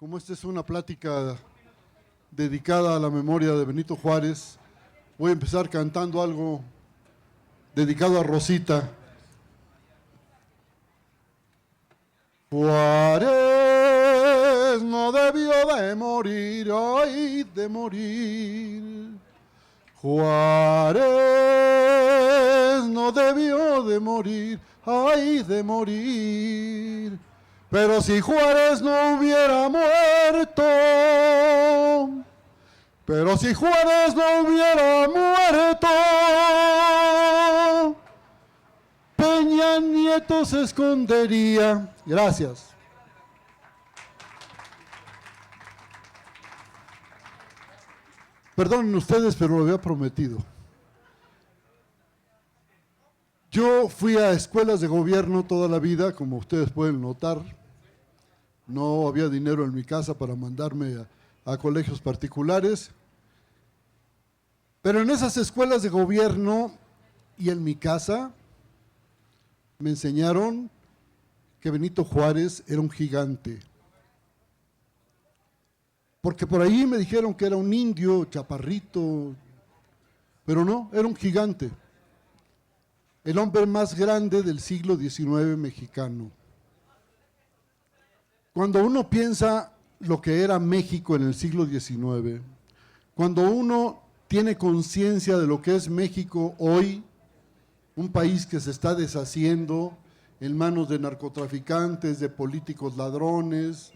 Como esta es una plática dedicada a la memoria de Benito Juárez, voy a empezar cantando algo dedicado a Rosita. Juárez no debió de morir, ay, de morir. Juárez no debió de morir, ay, de morir. Pero si Juárez no hubiera muerto, pero si Juárez no hubiera muerto, Peña Nieto se escondería. Gracias. Perdonen ustedes, pero lo había prometido. Yo fui a escuelas de gobierno toda la vida, como ustedes pueden notar. No había dinero en mi casa para mandarme a colegios particulares. Pero en esas escuelas de gobierno y en mi casa me enseñaron que Benito Juárez era un gigante. Porque por ahí me dijeron que era un indio, chaparrito, pero no, era un gigante. El hombre más grande del siglo XIX mexicano. Cuando uno piensa lo que era México en el siglo XIX, cuando uno tiene conciencia de lo que es México hoy, un país que se está deshaciendo en manos de narcotraficantes, de políticos ladrones,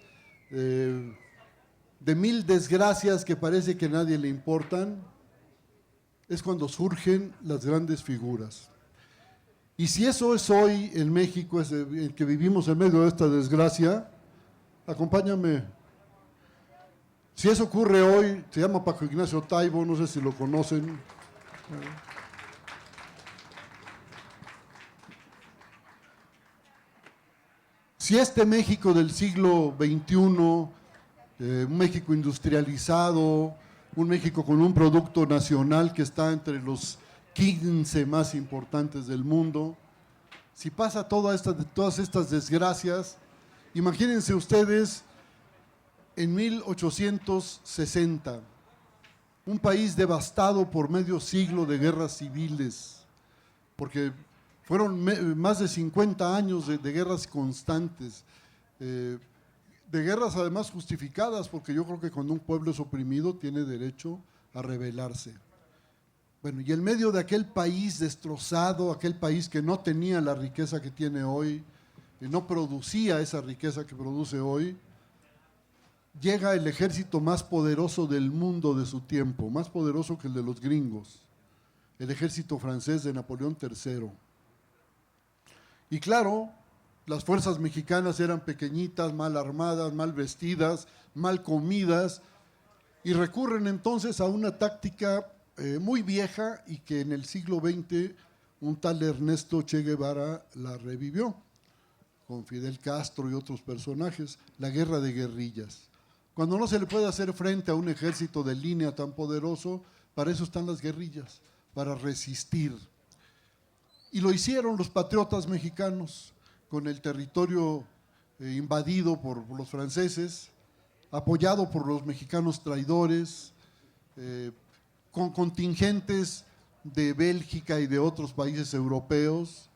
de mil desgracias que parece que a nadie le importan, es cuando surgen las grandes figuras. Y si eso es hoy en México, es el que vivimos en medio de esta desgracia, acompáñame. Si eso ocurre hoy, se llama Paco Ignacio Taibo, no sé si lo conocen. Si este México del siglo XXI, un México industrializado, un México con un producto nacional que está entre los 15 más importantes del mundo, si pasa todas estas desgracias, imagínense ustedes en 1860, un país devastado por medio siglo de guerras civiles, porque fueron más de 50 años de guerras constantes, de guerras además justificadas, porque yo creo que cuando un pueblo es oprimido tiene derecho a rebelarse. Bueno, y en medio de aquel país destrozado, aquel país que no tenía la riqueza que tiene hoy, y no producía esa riqueza que produce hoy, llega el ejército más poderoso del mundo de su tiempo, más poderoso que el de los gringos, el ejército francés de Napoleón III. Y claro, las fuerzas mexicanas eran pequeñitas, mal armadas, mal vestidas, mal comidas, y recurren entonces a una táctica muy vieja y que en el siglo XX un tal Ernesto Che Guevara la revivió, con Fidel Castro y otros personajes, la guerra de guerrillas. Cuando no se le puede hacer frente a un ejército de línea tan poderoso, para eso están las guerrillas, para resistir. Y lo hicieron los patriotas mexicanos, con el territorio invadido por los franceses, apoyado por los mexicanos traidores, con contingentes de Bélgica y de otros países europeos.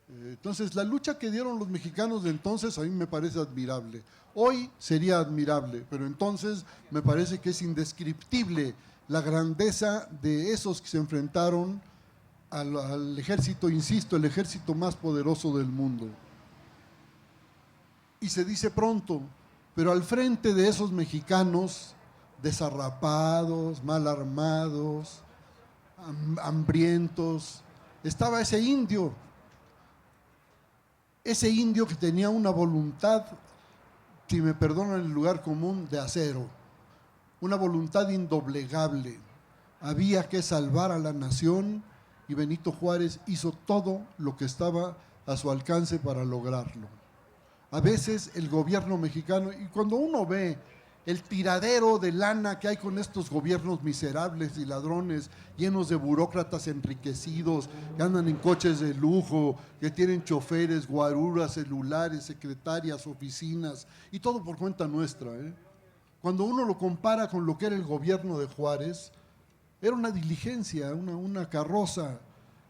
Entonces, la lucha que dieron los mexicanos de entonces a mí me parece admirable. Hoy sería admirable, pero entonces me parece que es indescriptible la grandeza de esos que se enfrentaron al ejército, insisto, el ejército más poderoso del mundo. Y se dice pronto, pero al frente de esos mexicanos desarrapados, mal armados, hambrientos, estaba ese indio que tenía una voluntad, si me perdonan el lugar común, de acero, una voluntad indoblegable. Había que salvar a la nación y Benito Juárez hizo todo lo que estaba a su alcance para lograrlo. A veces el gobierno mexicano, y cuando uno ve el tiradero de lana que hay con estos gobiernos miserables y ladrones, llenos de burócratas enriquecidos, que andan en coches de lujo, que tienen choferes, guaruras, celulares, secretarias, oficinas, y todo por cuenta nuestra, ¿eh? Cuando uno lo compara con lo que era el gobierno de Juárez, era una diligencia, una carroza.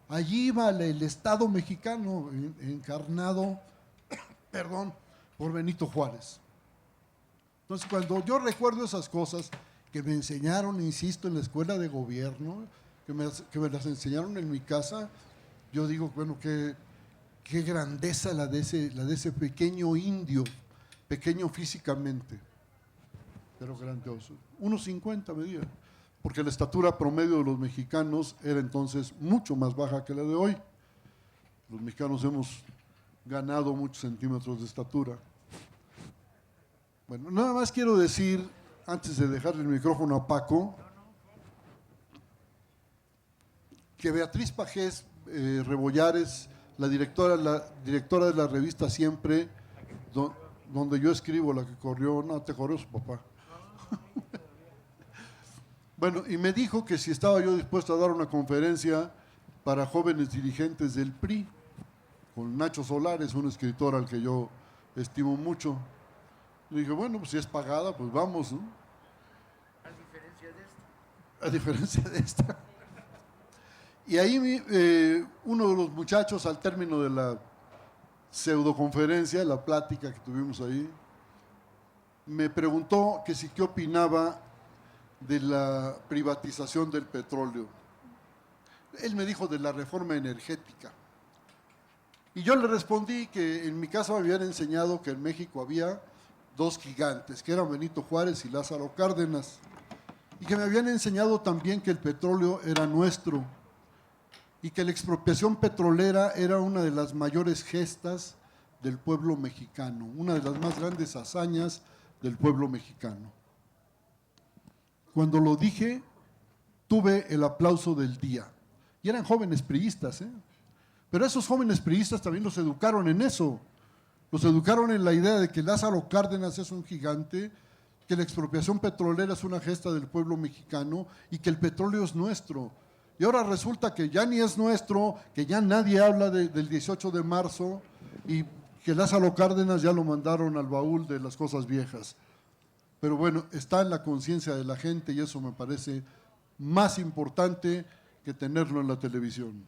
Allí iba el Estado mexicano encarnado, perdón, por Benito Juárez. Entonces, cuando yo recuerdo esas cosas que me enseñaron, insisto, en la escuela de gobierno, que me las enseñaron en mi casa, yo digo, bueno, qué grandeza la de ese pequeño indio, pequeño físicamente, pero grandioso. 1,50 medía, porque la estatura promedio de los mexicanos era entonces mucho más baja que la de hoy. Los mexicanos hemos ganado muchos centímetros de estatura. Bueno, nada más quiero decir, antes de dejarle el micrófono a Paco, que Beatriz Pajés Rebollares, la directora de la revista Siempre, donde yo escribo, la que corrió, no, te corrió su papá. Bueno, y me dijo que si estaba yo dispuesto a dar una conferencia para jóvenes dirigentes del PRI, con Nacho Solares, un escritor al que yo estimo mucho. Le dije, bueno, pues si es pagada, pues vamos, ¿no? A diferencia de esta. A diferencia de esta. Y ahí uno de los muchachos, al término de la pseudoconferencia, la plática que tuvimos ahí, me preguntó que si qué opinaba de la privatización del petróleo. Él me dijo de la reforma energética. Y yo le respondí que en mi casa me habían enseñado que en México había dos gigantes, que eran Benito Juárez y Lázaro Cárdenas, y que me habían enseñado también que el petróleo era nuestro y que la expropiación petrolera era una de las mayores gestas del pueblo mexicano, una de las más grandes hazañas del pueblo mexicano. Cuando lo dije, tuve el aplauso del día. Y eran jóvenes priistas, ¿eh? Pero esos jóvenes priistas también los educaron en eso. Los educaron en la idea de que Lázaro Cárdenas es un gigante, que la expropiación petrolera es una gesta del pueblo mexicano y que el petróleo es nuestro. Y ahora resulta que ya ni es nuestro, que ya nadie habla del 18 de marzo y que Lázaro Cárdenas ya lo mandaron al baúl de las cosas viejas. Pero bueno, está en la conciencia de la gente y eso me parece más importante que tenerlo en la televisión.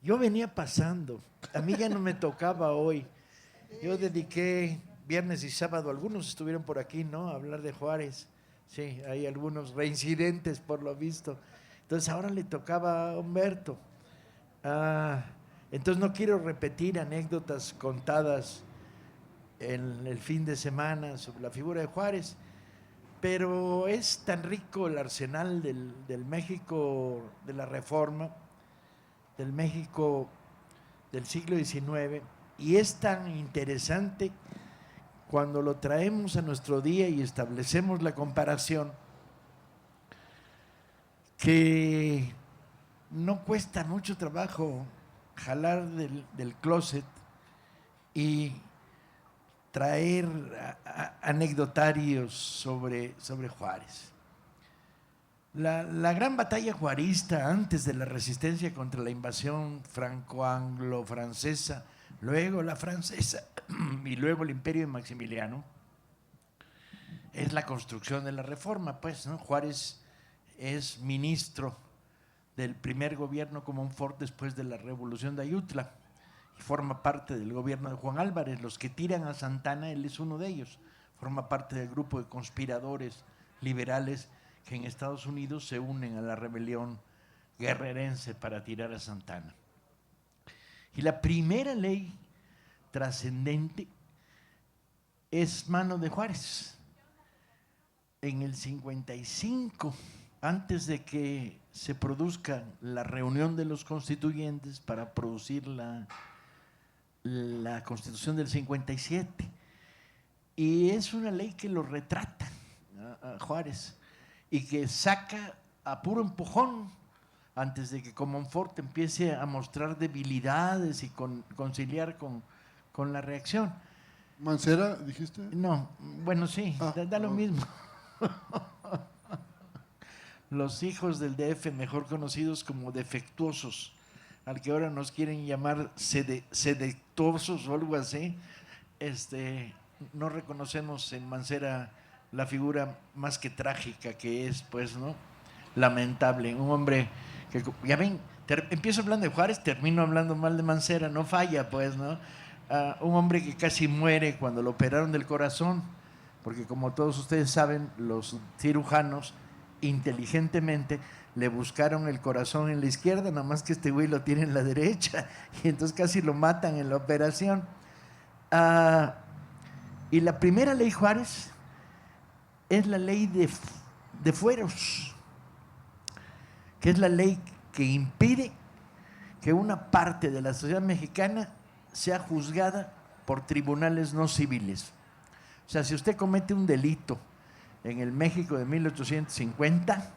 Yo venía pasando, a mí ya no me tocaba hoy. Yo dediqué viernes y sábado, algunos estuvieron por aquí, ¿no? A hablar de Juárez. Sí, hay algunos reincidentes por lo visto. Entonces ahora le tocaba a Humberto. Entonces no quiero repetir anécdotas contadas en el fin de semana sobre la figura de Juárez, pero es tan rico el arsenal del México de la Reforma, del México del siglo XIX, y es tan interesante cuando lo traemos a nuestro día y establecemos la comparación, que no cuesta mucho trabajo jalar del closet y traer anecdotarios sobre Juárez. La gran batalla juarista antes de la resistencia contra la invasión franco-anglo-francesa, luego la francesa y luego el imperio de Maximiliano, es la construcción de la Reforma, pues, ¿no? Juárez es ministro del primer gobierno Comonfort después de la Revolución de Ayutla y forma parte del gobierno de Juan Álvarez. Los que tiran a Santana, él es uno de ellos, forma parte del grupo de conspiradores liberales que en Estados Unidos se unen a la rebelión guerrerense para tirar a Santana. Y la primera ley trascendente es mano de Juárez. En el 55, antes de que se produzca la reunión de los constituyentes para producir la Constitución del 57, y es una ley que lo retrata a Juárez y que saca a puro empujón antes de que Comonfort empiece a mostrar debilidades y conciliar con la reacción. ¿Mancera, dijiste? No, bueno, sí, da lo no. mismo. Los hijos del DF, mejor conocidos como defectuosos, al que ahora nos quieren llamar sedectuosos o algo así, no reconocemos en Mancera la figura más que trágica que es, pues, ¿no? Lamentable, un hombre que, ya ven, empiezo hablando de Juárez, termino hablando mal de Mancera, no falla, pues, ¿no? Un hombre que casi muere cuando lo operaron del corazón, porque como todos ustedes saben, los cirujanos inteligentemente le buscaron el corazón en la izquierda, nada más que este güey lo tiene en la derecha, y entonces casi lo matan en la operación. Y la primera ley Juárez es la ley de fueros, que es la ley que impide que una parte de la sociedad mexicana sea juzgada por tribunales no civiles. O sea, si usted comete un delito en el México de 1850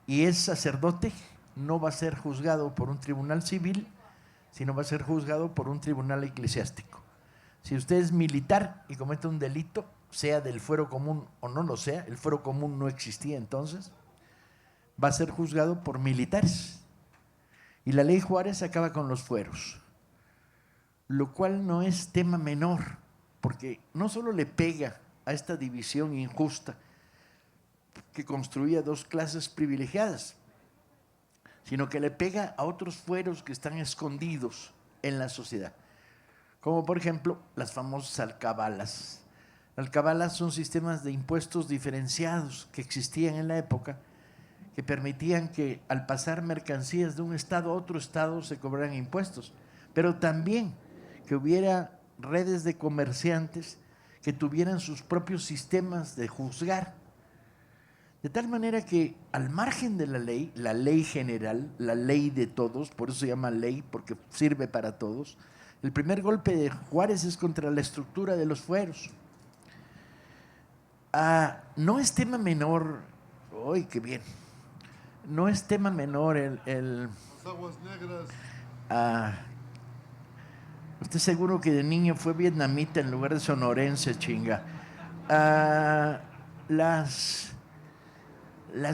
y es sacerdote, no va a ser juzgado por un tribunal civil, sino va a ser juzgado por un tribunal eclesiástico. Si usted es militar y comete un delito, sea del fuero común o no lo sea, el fuero común no existía entonces, va a ser juzgado por militares. Y la ley Juárez acaba con los fueros, lo cual no es tema menor, porque no solo le pega a esta división injusta que construía dos clases privilegiadas, sino que le pega a otros fueros que están escondidos en la sociedad, como por ejemplo las famosas alcabalas. Alcabalas son sistemas de impuestos diferenciados que existían en la época, que permitían que al pasar mercancías de un estado a otro estado se cobraran impuestos, pero también que hubiera redes de comerciantes que tuvieran sus propios sistemas de juzgar. De tal manera que al margen de la ley general, la ley de todos, por eso se llama ley, porque sirve para todos, el primer golpe de Juárez es contra la estructura de los fueros. No es tema menor, ¡ay, qué bien! No es tema menor Las aguas negras. Usted seguro que de niño fue vietnamita en lugar de sonorense, chinga. Las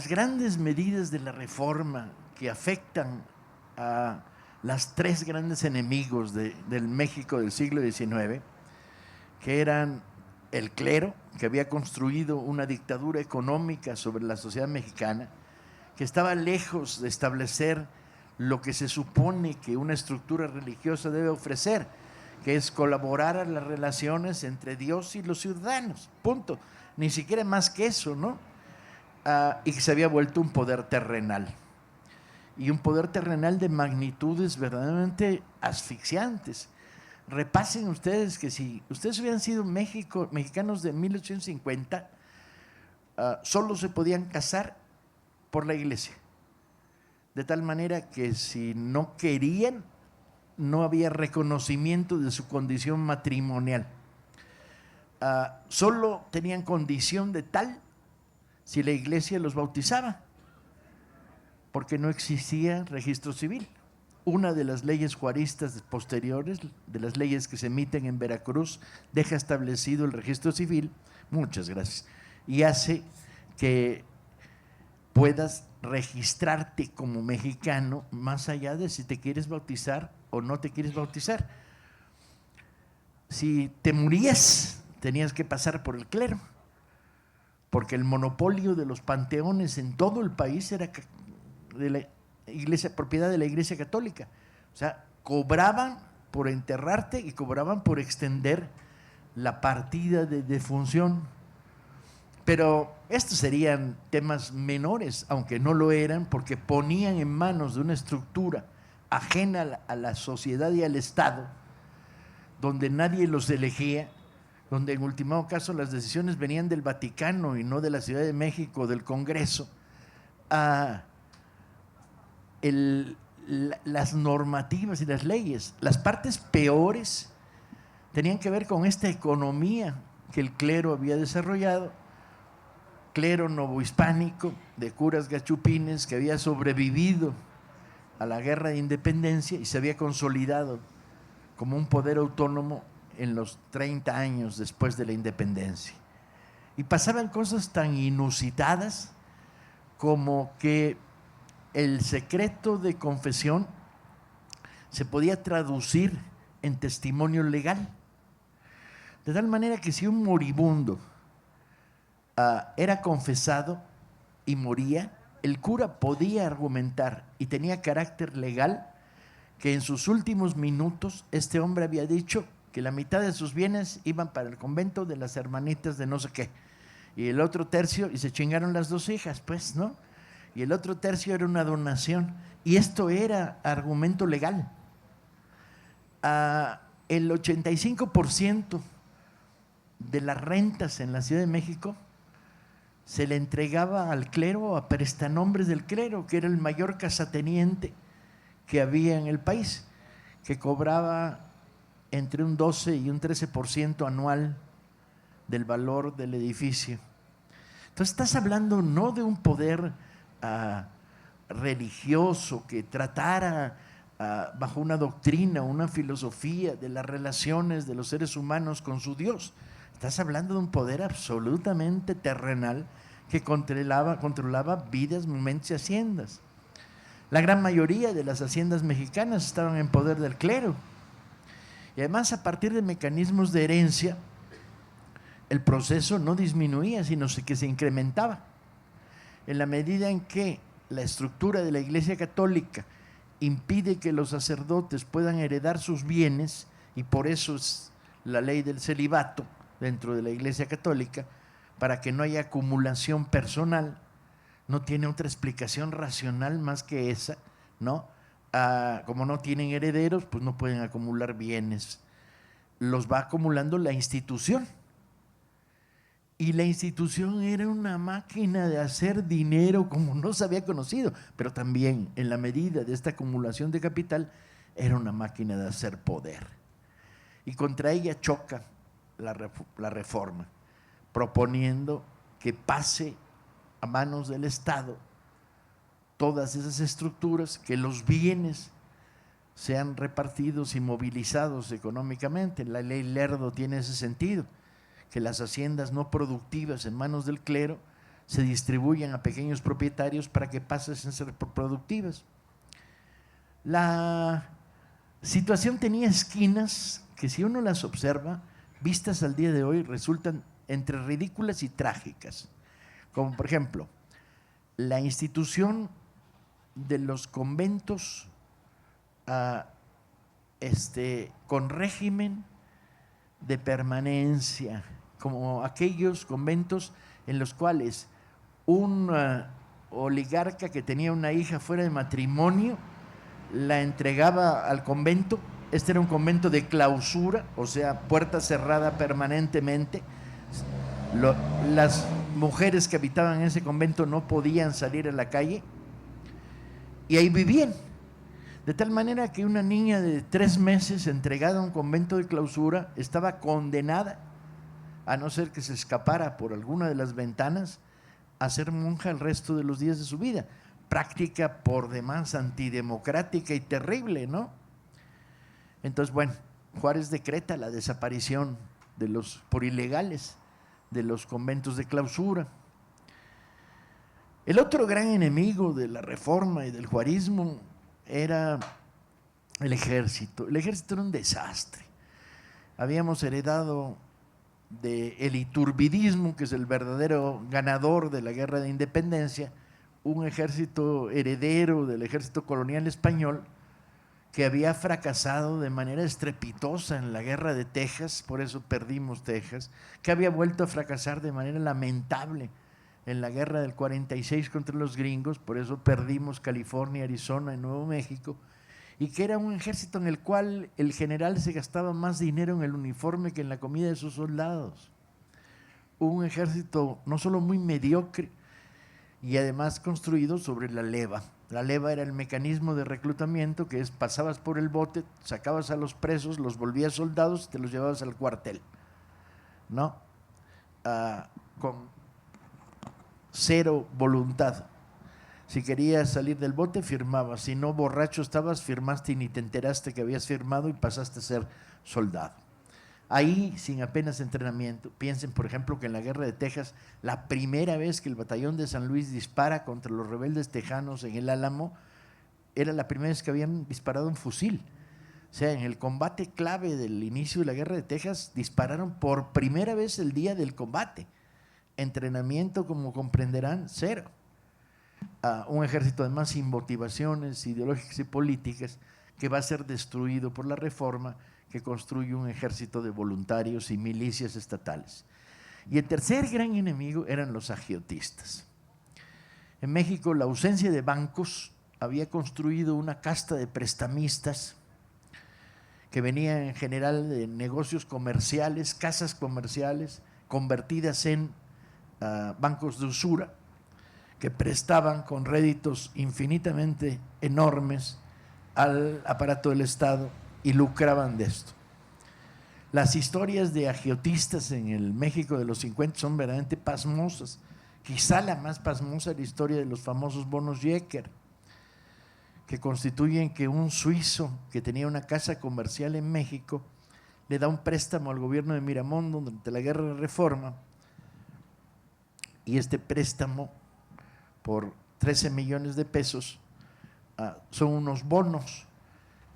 grandes medidas de la reforma que afectan a las tres grandes enemigos del México del siglo XIX, que eran el clero, que había construido una dictadura económica sobre la sociedad mexicana, que estaba lejos de establecer lo que se supone que una estructura religiosa debe ofrecer, que es colaborar a las relaciones entre Dios y los ciudadanos, punto. Ni siquiera más que eso, ¿no? Y que se había vuelto un poder terrenal. Y un poder terrenal de magnitudes verdaderamente asfixiantes. Repasen ustedes que si ustedes hubieran sido mexicanos de 1850, solo se podían casar por la iglesia. De tal manera que si no querían, no había reconocimiento de su condición matrimonial. Solo tenían condición de tal si la iglesia los bautizaba, porque no existía registro civil. Una de las leyes juaristas posteriores, de las leyes que se emiten en Veracruz, deja establecido el registro civil, muchas gracias, y hace que puedas registrarte como mexicano más allá de si te quieres bautizar o no te quieres bautizar. Si te morías, tenías que pasar por el clero, porque el monopolio de los panteones en todo el país era de la iglesia, propiedad de la Iglesia Católica. O sea, cobraban por enterrarte y cobraban por extender la partida de defunción. Pero estos serían temas menores, aunque no lo eran, porque ponían en manos de una estructura ajena a la sociedad y al Estado, donde nadie los elegía, donde en último caso las decisiones venían del Vaticano y no de la Ciudad de México, del Congreso. Las normativas y las leyes, las partes peores tenían que ver con esta economía que el clero había desarrollado, clero novohispánico de curas gachupines que había sobrevivido a la guerra de independencia y se había consolidado como un poder autónomo en los 30 años después de la independencia. Y pasaban cosas tan inusitadas como que el secreto de confesión se podía traducir en testimonio legal. De tal manera que si un moribundo era confesado y moría, el cura podía argumentar y tenía carácter legal que en sus últimos minutos este hombre había dicho que la mitad de sus bienes iban para el convento de las hermanitas de no sé qué, y el otro tercio, y se chingaron las 2 hijas, pues, ¿no? Y el otro tercio era una donación, y esto era argumento legal. El 85% de las rentas en la Ciudad de México se le entregaba al clero, a prestanombres del clero, que era el mayor casateniente que había en el país, que cobraba entre un 12 y un 13% anual del valor del edificio. Entonces estás hablando no de un poder religioso que tratara bajo una doctrina, una filosofía de las relaciones de los seres humanos con su Dios. Estás hablando de un poder absolutamente terrenal que controlaba vidas, momentos y haciendas. La gran mayoría de las haciendas mexicanas estaban en poder del clero. Y además, a partir de mecanismos de herencia, el proceso no disminuía, sino que se incrementaba. En la medida en que la estructura de la Iglesia Católica impide que los sacerdotes puedan heredar sus bienes, y por eso es la ley del celibato dentro de la Iglesia Católica, para que no haya acumulación personal, no tiene otra explicación racional más que esa, ¿no? Como no tienen herederos, pues no pueden acumular bienes. Los va acumulando la institución. Y la institución era una máquina de hacer dinero como no se había conocido, pero también en la medida de esta acumulación de capital era una máquina de hacer poder. Y contra ella choca la reforma, proponiendo que pase a manos del Estado todas esas estructuras, que los bienes sean repartidos y movilizados económicamente. La ley Lerdo tiene ese sentido, que las haciendas no productivas en manos del clero se distribuyan a pequeños propietarios para que pasen a ser productivas. La situación tenía esquinas que, si uno las observa, vistas al día de hoy, resultan entre ridículas y trágicas. Como por ejemplo, la institución de los conventos con régimen de permanencia, como aquellos conventos en los cuales un oligarca que tenía una hija fuera de matrimonio la entregaba al convento. Este era un convento de clausura, o sea, puerta cerrada permanentemente. Las mujeres que habitaban en ese convento no podían salir a la calle y ahí vivían. De tal manera que una niña de 3 meses entregada a un convento de clausura estaba condenada, a no ser que se escapara por alguna de las ventanas, a ser monja el resto de los días de su vida. Práctica por demás antidemocrática y terrible, ¿no? Entonces, bueno, Juárez decreta la desaparición por ilegales de los conventos de clausura. El otro gran enemigo de la reforma y del juarismo era el ejército. El ejército era un desastre. Habíamos heredado del iturbidismo, que es el verdadero ganador de la guerra de independencia, un ejército heredero del ejército colonial español que había fracasado de manera estrepitosa en la guerra de Texas, por eso perdimos Texas, que había vuelto a fracasar de manera lamentable en la guerra del 46 contra los gringos, por eso perdimos California, Arizona y Nuevo México, y que era un ejército en el cual el general se gastaba más dinero en el uniforme que en la comida de sus soldados. Un ejército no solo muy mediocre, y además construido sobre la leva. La leva era el mecanismo de reclutamiento, que es: pasabas por el bote, sacabas a los presos, los volvías soldados y te los llevabas al cuartel, ¿no? Con cero voluntad. Si querías salir del bote, firmabas. Si no, borracho estabas, firmaste y ni te enteraste que habías firmado y pasaste a ser soldado. ahí sin apenas entrenamiento. Piensen, por ejemplo, que en la Guerra de Texas, la primera vez que el batallón de San Luis dispara contra los rebeldes tejanos en el Álamo, era la primera vez que habían disparado un fusil. O sea, en el combate clave del inicio de la Guerra de Texas, dispararon por primera vez el día del combate. Entrenamiento, como comprenderán, cero. Un ejército además sin motivaciones ideológicas y políticas, que va a ser destruido por la reforma que construye un ejército de voluntarios y milicias estatales. Y el tercer gran enemigo eran los agiotistas. En México, la ausencia de bancos había construido una casta de prestamistas que venían en general de negocios comerciales, casas comerciales, convertidas en bancos de usura, que prestaban con réditos infinitamente enormes al aparato del Estado y lucraban de esto. Las historias de agiotistas en el México de los 50 son verdaderamente pasmosas. Quizá la más pasmosa es la historia de los famosos bonos Jecker, que constituyen que un suizo que tenía una casa comercial en México le da un préstamo al gobierno de Miramón durante la Guerra de Reforma, y este préstamo por 13 millones de pesos son unos bonos.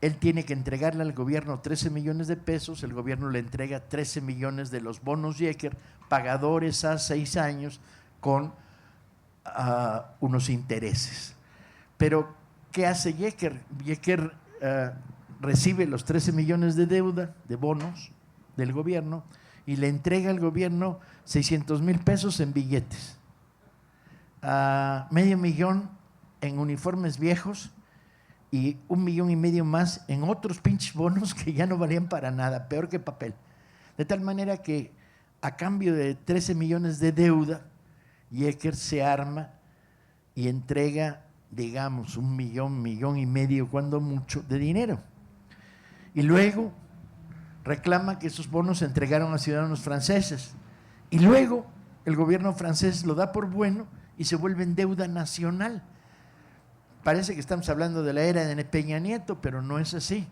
Él tiene que entregarle al gobierno 13 millones de pesos, el gobierno le entrega 13 millones de los bonos Jecker, pagadores a 6 años con unos intereses. Pero, ¿qué hace Jecker? Jecker recibe los 13 millones de deuda, de bonos del gobierno, y le entrega al gobierno 600,000 pesos en billetes, $500,000 en uniformes viejos y 1,5 millones más en otros pinches bonos que ya no valían para nada, peor que papel. De tal manera que a cambio de 13 millones de deuda, Jecker se arma y entrega, digamos, 1,5 millones, cuando mucho, de dinero. Y luego reclama que esos bonos se entregaron a ciudadanos franceses. Y luego el gobierno francés lo da por bueno y se vuelve en deuda nacional. Parece que estamos hablando de la era de Peña Nieto, pero no es así.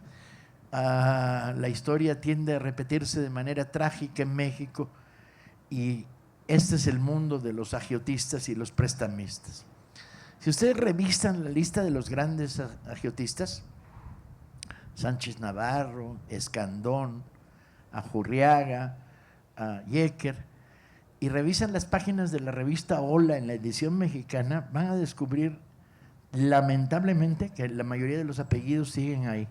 La historia tiende a repetirse de manera trágica en México, y este es el mundo de los agiotistas y los prestamistas. Si ustedes revisan la lista de los grandes agiotistas, Sánchez Navarro, Escandón, Ajurriaga, Jecker, y revisan las páginas de la revista Hola en la edición mexicana, van a descubrir lamentablemente que la mayoría de los apellidos siguen ahí.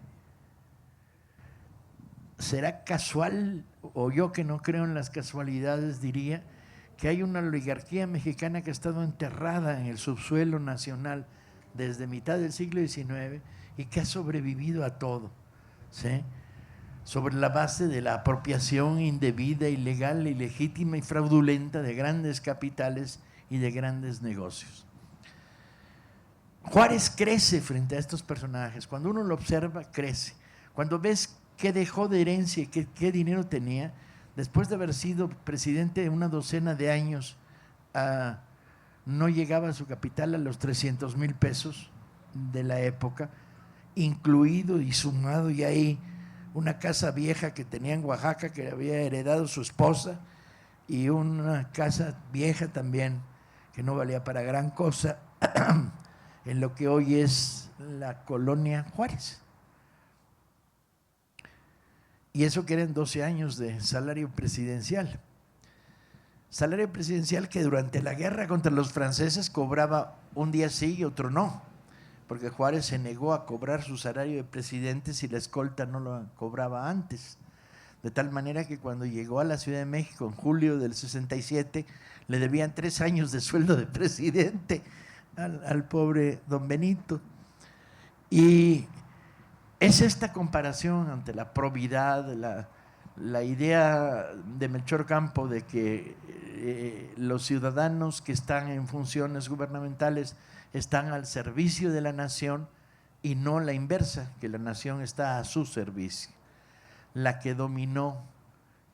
¿Será casual, o yo que no creo en las casualidades diría, que hay una oligarquía mexicana que ha estado enterrada en el subsuelo nacional desde mitad del siglo XIX y que ha sobrevivido a todo, ¿sí?, sobre la base de la apropiación indebida, ilegal, ilegítima y fraudulenta de grandes capitales y de grandes negocios? Juárez crece frente a estos personajes. Cuando uno lo observa, crece. Cuando ves qué dejó de herencia y qué dinero tenía, después de haber sido presidente de una docena de años, no llegaba a su capital a los 300,000 pesos de la época, incluido y sumado y ahí una casa vieja que tenía en Oaxaca que había heredado su esposa, y una casa vieja también que no valía para gran cosa en lo que hoy es la colonia Juárez. Y eso que eran 12 años de salario presidencial. Salario presidencial que durante la guerra contra los franceses cobraba un día sí y otro no, porque Juárez se negó a cobrar su salario de presidente si la escolta no lo cobraba antes. De tal manera que cuando llegó a la Ciudad de México en julio del 67, le debían 3 años de sueldo de presidente al pobre don Benito. Y es esta comparación ante la probidad, la idea de Melchor Campo de que los ciudadanos que están en funciones gubernamentales están al servicio de la nación, y no la inversa, que la nación está a su servicio, la que dominó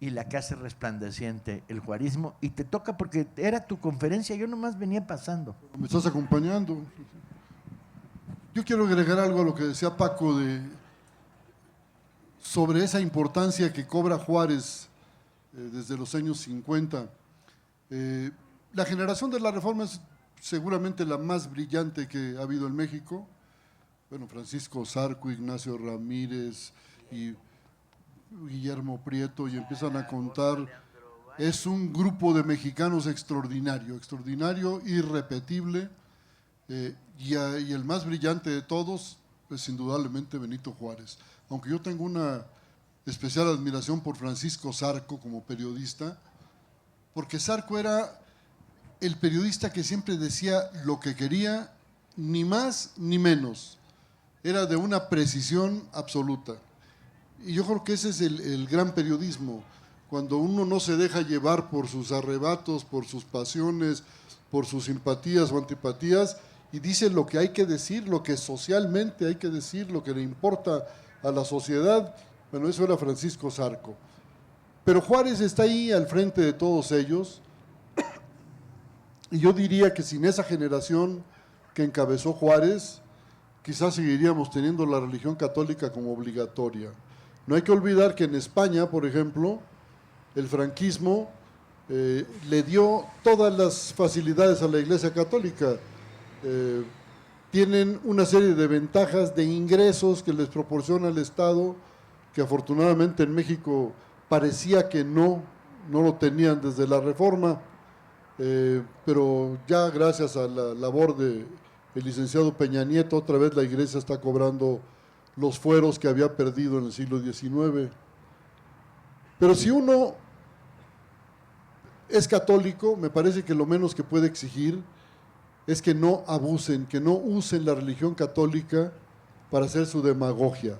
y la que hace resplandeciente el juarismo. Y te toca porque era tu conferencia, yo nomás venía pasando. Me estás acompañando. Yo quiero agregar algo a lo que decía Paco sobre esa importancia que cobra Juárez desde los años 50. La generación de la Reforma es seguramente la más brillante que ha habido en México. Bueno, Francisco Zarco, Ignacio Ramírez y Guillermo Prieto, y empiezan a contar. Es un grupo de mexicanos extraordinario, extraordinario, irrepetible, y el más brillante de todos es indudablemente Benito Juárez. Aunque yo tengo una especial admiración por Francisco Zarco como periodista, porque Zarco era el periodista que siempre decía lo que quería, ni más ni menos. Era de una precisión absoluta. Y yo creo que ese es el gran periodismo, cuando uno no se deja llevar por sus arrebatos, por sus pasiones, por sus simpatías o antipatías, y dice lo que hay que decir, lo que socialmente hay que decir, lo que le importa a la sociedad. Bueno, eso era Francisco Zarco. Pero Juárez está ahí al frente de todos ellos, y yo diría que sin esa generación que encabezó Juárez, quizás seguiríamos teniendo la religión católica como obligatoria. No hay que olvidar que en España, por ejemplo, el franquismo le dio todas las facilidades a la Iglesia Católica. Tienen una serie de ventajas de ingresos que les proporciona el Estado, que afortunadamente en México parecía que no lo tenían desde la Reforma, pero ya gracias a la labor del licenciado Peña Nieto, otra vez la Iglesia está cobrando los fueros que había perdido en el siglo XIX. Pero si uno es católico, me parece que lo menos que puede exigir es que no abusen, que no usen la religión católica para hacer su demagogia,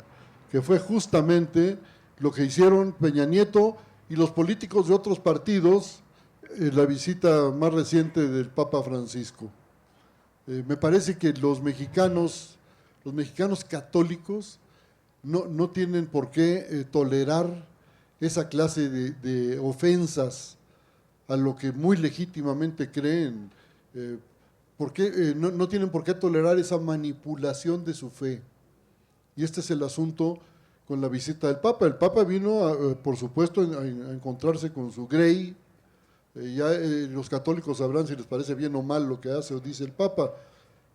que fue justamente lo que hicieron Peña Nieto y los políticos de otros partidos en la visita más reciente del Papa Francisco. Me parece que los mexicanos católicos no tienen por qué tolerar esa clase de ofensas a lo que muy legítimamente creen. No tienen por qué tolerar esa manipulación de su fe. Y este es el asunto con la visita del Papa. El Papa vino, por supuesto, a encontrarse con su Grey. Los católicos sabrán si les parece bien o mal lo que hace o dice el Papa.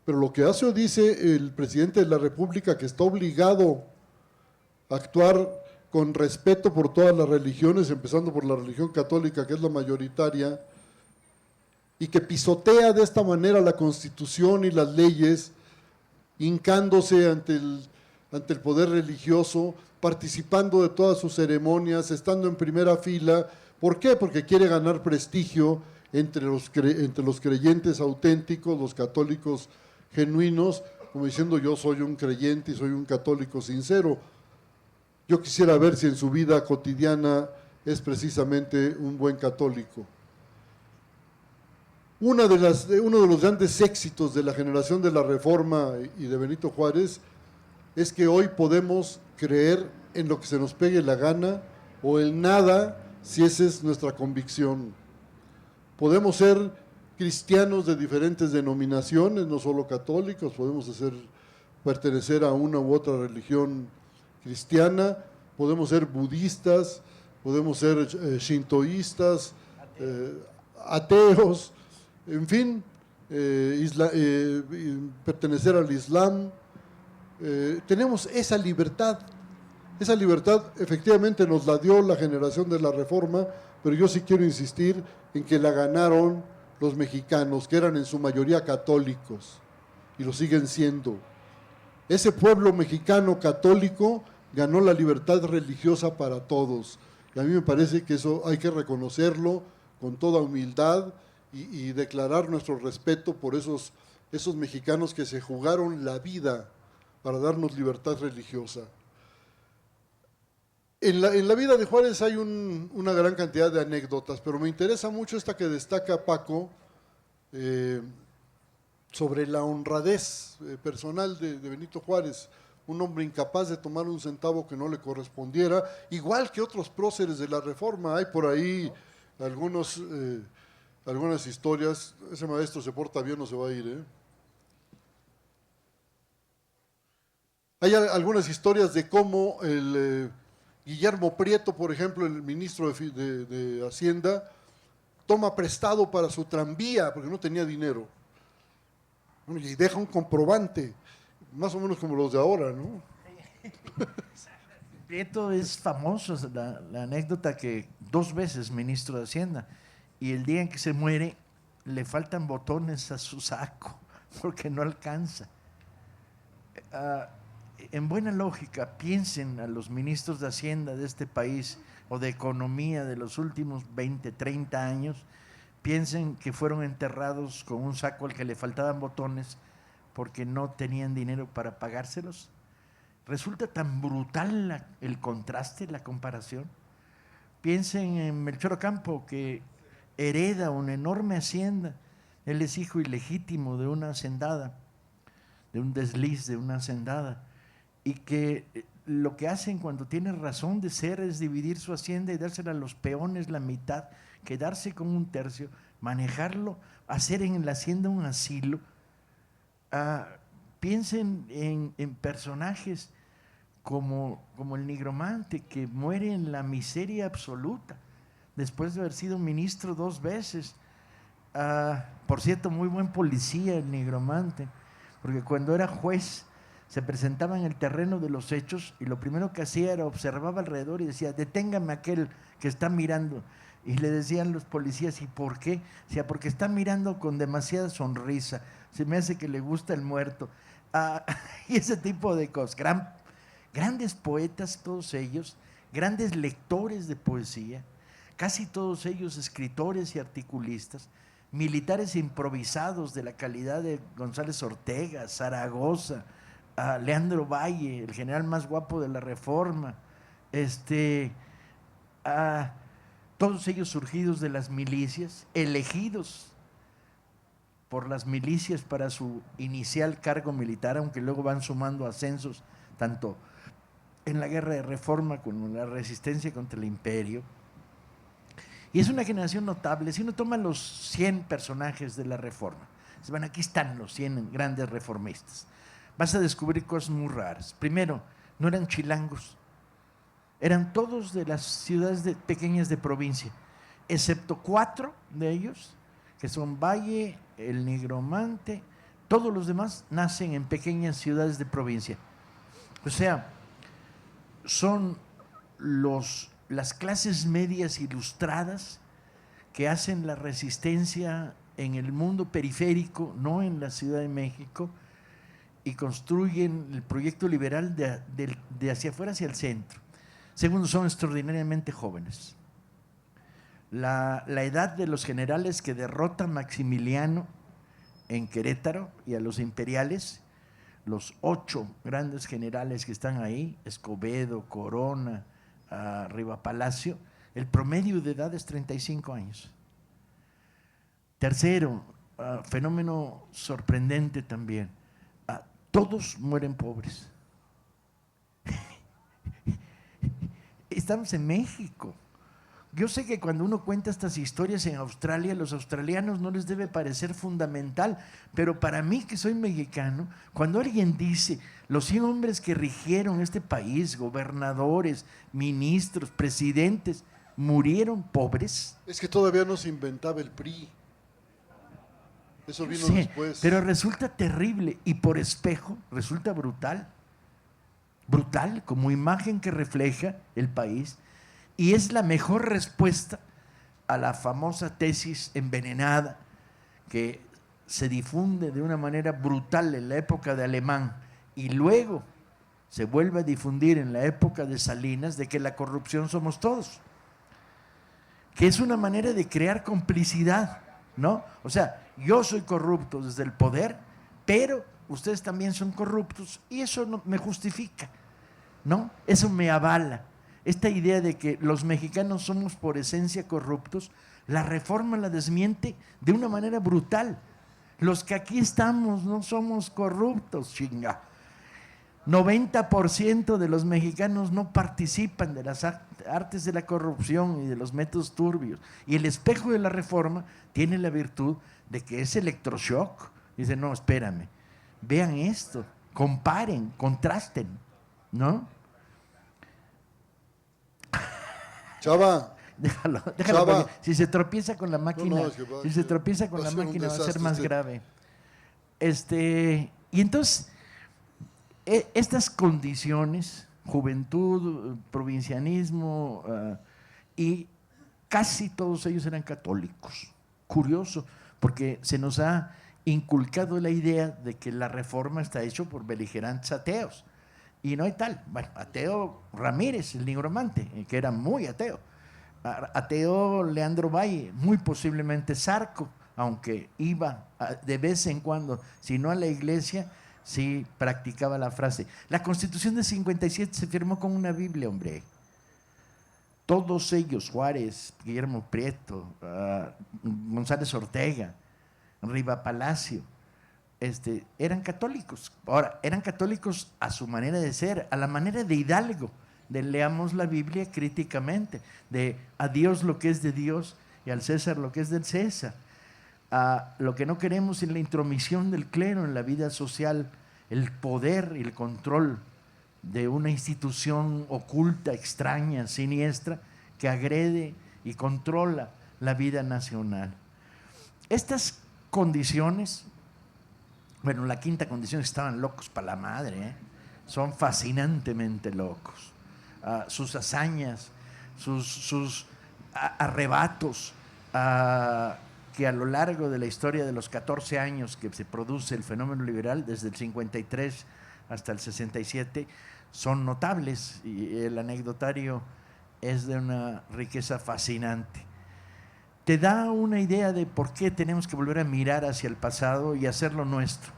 Pero lo que hace o dice el presidente de la República, que está obligado a actuar con respeto por todas las religiones, empezando por la religión católica, que es la mayoritaria, y que pisotea de esta manera la Constitución y las leyes, hincándose ante el poder religioso, participando de todas sus ceremonias, estando en primera fila. ¿Por qué? Porque quiere ganar prestigio entre los creyentes auténticos, los católicos genuinos, como diciendo: yo soy un creyente y soy un católico sincero. Yo quisiera ver si en su vida cotidiana es precisamente un buen católico. Uno de los grandes éxitos de la generación de la Reforma y de Benito Juárez es que hoy podemos creer en lo que se nos pegue la gana o en nada, si esa es nuestra convicción. Podemos ser cristianos de diferentes denominaciones, no solo católicos, podemos pertenecer a una u otra religión cristiana, podemos ser budistas, podemos ser shintoístas, ateos, en fin, pertenecer al Islam. Tenemos esa libertad. Esa libertad efectivamente nos la dio la generación de la Reforma, pero yo sí quiero insistir en que la ganaron los mexicanos, que eran en su mayoría católicos, y lo siguen siendo. Ese pueblo mexicano católico ganó la libertad religiosa para todos, y a mí me parece que eso hay que reconocerlo con toda humildad y declarar nuestro respeto por esos mexicanos que se jugaron la vida para darnos libertad religiosa. En la vida de Juárez hay una gran cantidad de anécdotas, pero me interesa mucho esta que destaca Paco, sobre la honradez personal de Benito Juárez, un hombre incapaz de tomar un centavo que no le correspondiera, igual que otros próceres de la Reforma. Hay por ahí algunas historias. Ese maestro se porta bien, no se va a ir, Hay algunas historias de cómo el Guillermo Prieto, por ejemplo, el ministro de Hacienda, toma prestado para su tranvía porque no tenía dinero. Bueno, y deja un comprobante, más o menos como los de ahora, ¿no? Prieto es famoso, es la anécdota que 2 veces ministro de Hacienda y el día en que se muere le faltan botones a su saco porque no alcanza. Ah, en buena lógica, piensen a los ministros de Hacienda de este país o de Economía de los últimos 20, 30 años, piensen que fueron enterrados con un saco al que le faltaban botones porque no tenían dinero para pagárselos. Resulta tan brutal el contraste, la comparación. Piensen en Melchor Ocampo, que hereda una enorme hacienda. Él es hijo ilegítimo de una hacendada, de un desliz de una hacendada, y que lo que hacen cuando tiene razón de ser es dividir su hacienda y dársela a los peones la mitad, quedarse con 1/3, manejarlo, hacer en la hacienda un asilo. Piensen en personajes como el nigromante, que muere en la miseria absoluta después de haber sido ministro 2 veces. Por cierto, muy buen policía el nigromante, porque cuando era juez se presentaba en el terreno de los hechos y lo primero que hacía era observaba alrededor y decía: deténgame aquel que está mirando. Y le decían los policías: ¿y por qué? Decía: porque está mirando con demasiada sonrisa, se me hace que le gusta el muerto. Y ese tipo de cosas. Grandes poetas todos ellos, grandes lectores de poesía, casi todos ellos escritores y articulistas, militares improvisados de la calidad de González Ortega, Zaragoza, Leandro Valle, el general más guapo de la Reforma, todos ellos surgidos de las milicias, elegidos por las milicias para su inicial cargo militar, aunque luego van sumando ascensos tanto en la guerra de Reforma como en la resistencia contra el imperio. Y es una generación notable. Si uno toma los 100 personajes de la Reforma, bueno, aquí están los 100 grandes reformistas, vas a descubrir cosas muy raras. Primero, no eran chilangos, eran todos de las ciudades pequeñas de provincia, excepto 4 de ellos, que son Valle, el Nigromante. Todos los demás nacen en pequeñas ciudades de provincia. O sea, son las clases medias ilustradas que hacen la resistencia en el mundo periférico, no en la Ciudad de México, y construyen el proyecto liberal de hacia afuera hacia el centro. Segundo, son extraordinariamente jóvenes. La edad de los generales que derrotan a Maximiliano en Querétaro y a los imperiales, los 8 grandes generales que están ahí, Escobedo, Corona, Riva Palacio, el promedio de edad es 35 años. Tercero, fenómeno sorprendente también, todos mueren pobres. Estamos en México. Yo sé que cuando uno cuenta estas historias en Australia, a los australianos no les debe parecer fundamental, pero para mí, que soy mexicano, cuando alguien dice los 100 hombres que rigieron este país, gobernadores, ministros, presidentes, murieron pobres. Es que todavía no se inventaba el PRI. Eso vino después. Pero resulta terrible y por espejo resulta brutal. Brutal como imagen que refleja el país. Y es la mejor respuesta a la famosa tesis envenenada que se difunde de una manera brutal en la época de Alemán y luego se vuelve a difundir en la época de Salinas, de que la corrupción somos todos. Que es una manera de crear complicidad, ¿no? O sea, yo soy corrupto desde el poder, pero ustedes también son corruptos y eso no me justifica, ¿no? Eso me avala. Esta idea de que los mexicanos somos por esencia corruptos, la Reforma la desmiente de una manera brutal. Los que aquí estamos no somos corruptos, chinga. 90% de los mexicanos no participan de las artes de la corrupción y de los métodos turbios. Y el espejo de la Reforma tiene la virtud de que es electroshock. Dice: no, espérame, vean esto, comparen, contrasten, ¿no? Chava, Déjalo, Chava. porque si se tropieza con la máquina, es que si se tropieza con va a la ser un máquina va a ser desastre más usted. grave. Y entonces, estas condiciones, juventud, provincianismo, y casi todos ellos eran católicos. Curioso, porque se nos ha inculcado la idea de que la reforma está hecha por beligerantes ateos. Y no hay tal. Bueno, ateo Ramírez, el nigromante, que era muy ateo. Ateo Leandro Valle, muy posiblemente Zarco, aunque iba de vez en cuando, si no a la iglesia, sí practicaba la frase. La Constitución de 57 se firmó con una Biblia, hombre. Todos ellos, Juárez, Guillermo Prieto, González Ortega, Riva Palacio, eran católicos. Ahora, eran católicos a su manera de ser, a la manera de Hidalgo, de leamos la Biblia críticamente, de a Dios lo que es de Dios y al César lo que es del César. Lo que no queremos es la intromisión del clero en la vida social, el poder y el control de una institución oculta, extraña, siniestra, que agrede y controla la vida nacional. Estas condiciones, bueno, la quinta condición es que estaban locos para la madre, ¿eh? Son fascinantemente locos. Sus hazañas, sus arrebatos, que a lo largo de la historia de los 14 años que se produce el fenómeno liberal, desde el 53 hasta el 67, son notables, y el anecdotario es de una riqueza fascinante. Te da una idea de por qué tenemos que volver a mirar hacia el pasado y hacerlo nuestro.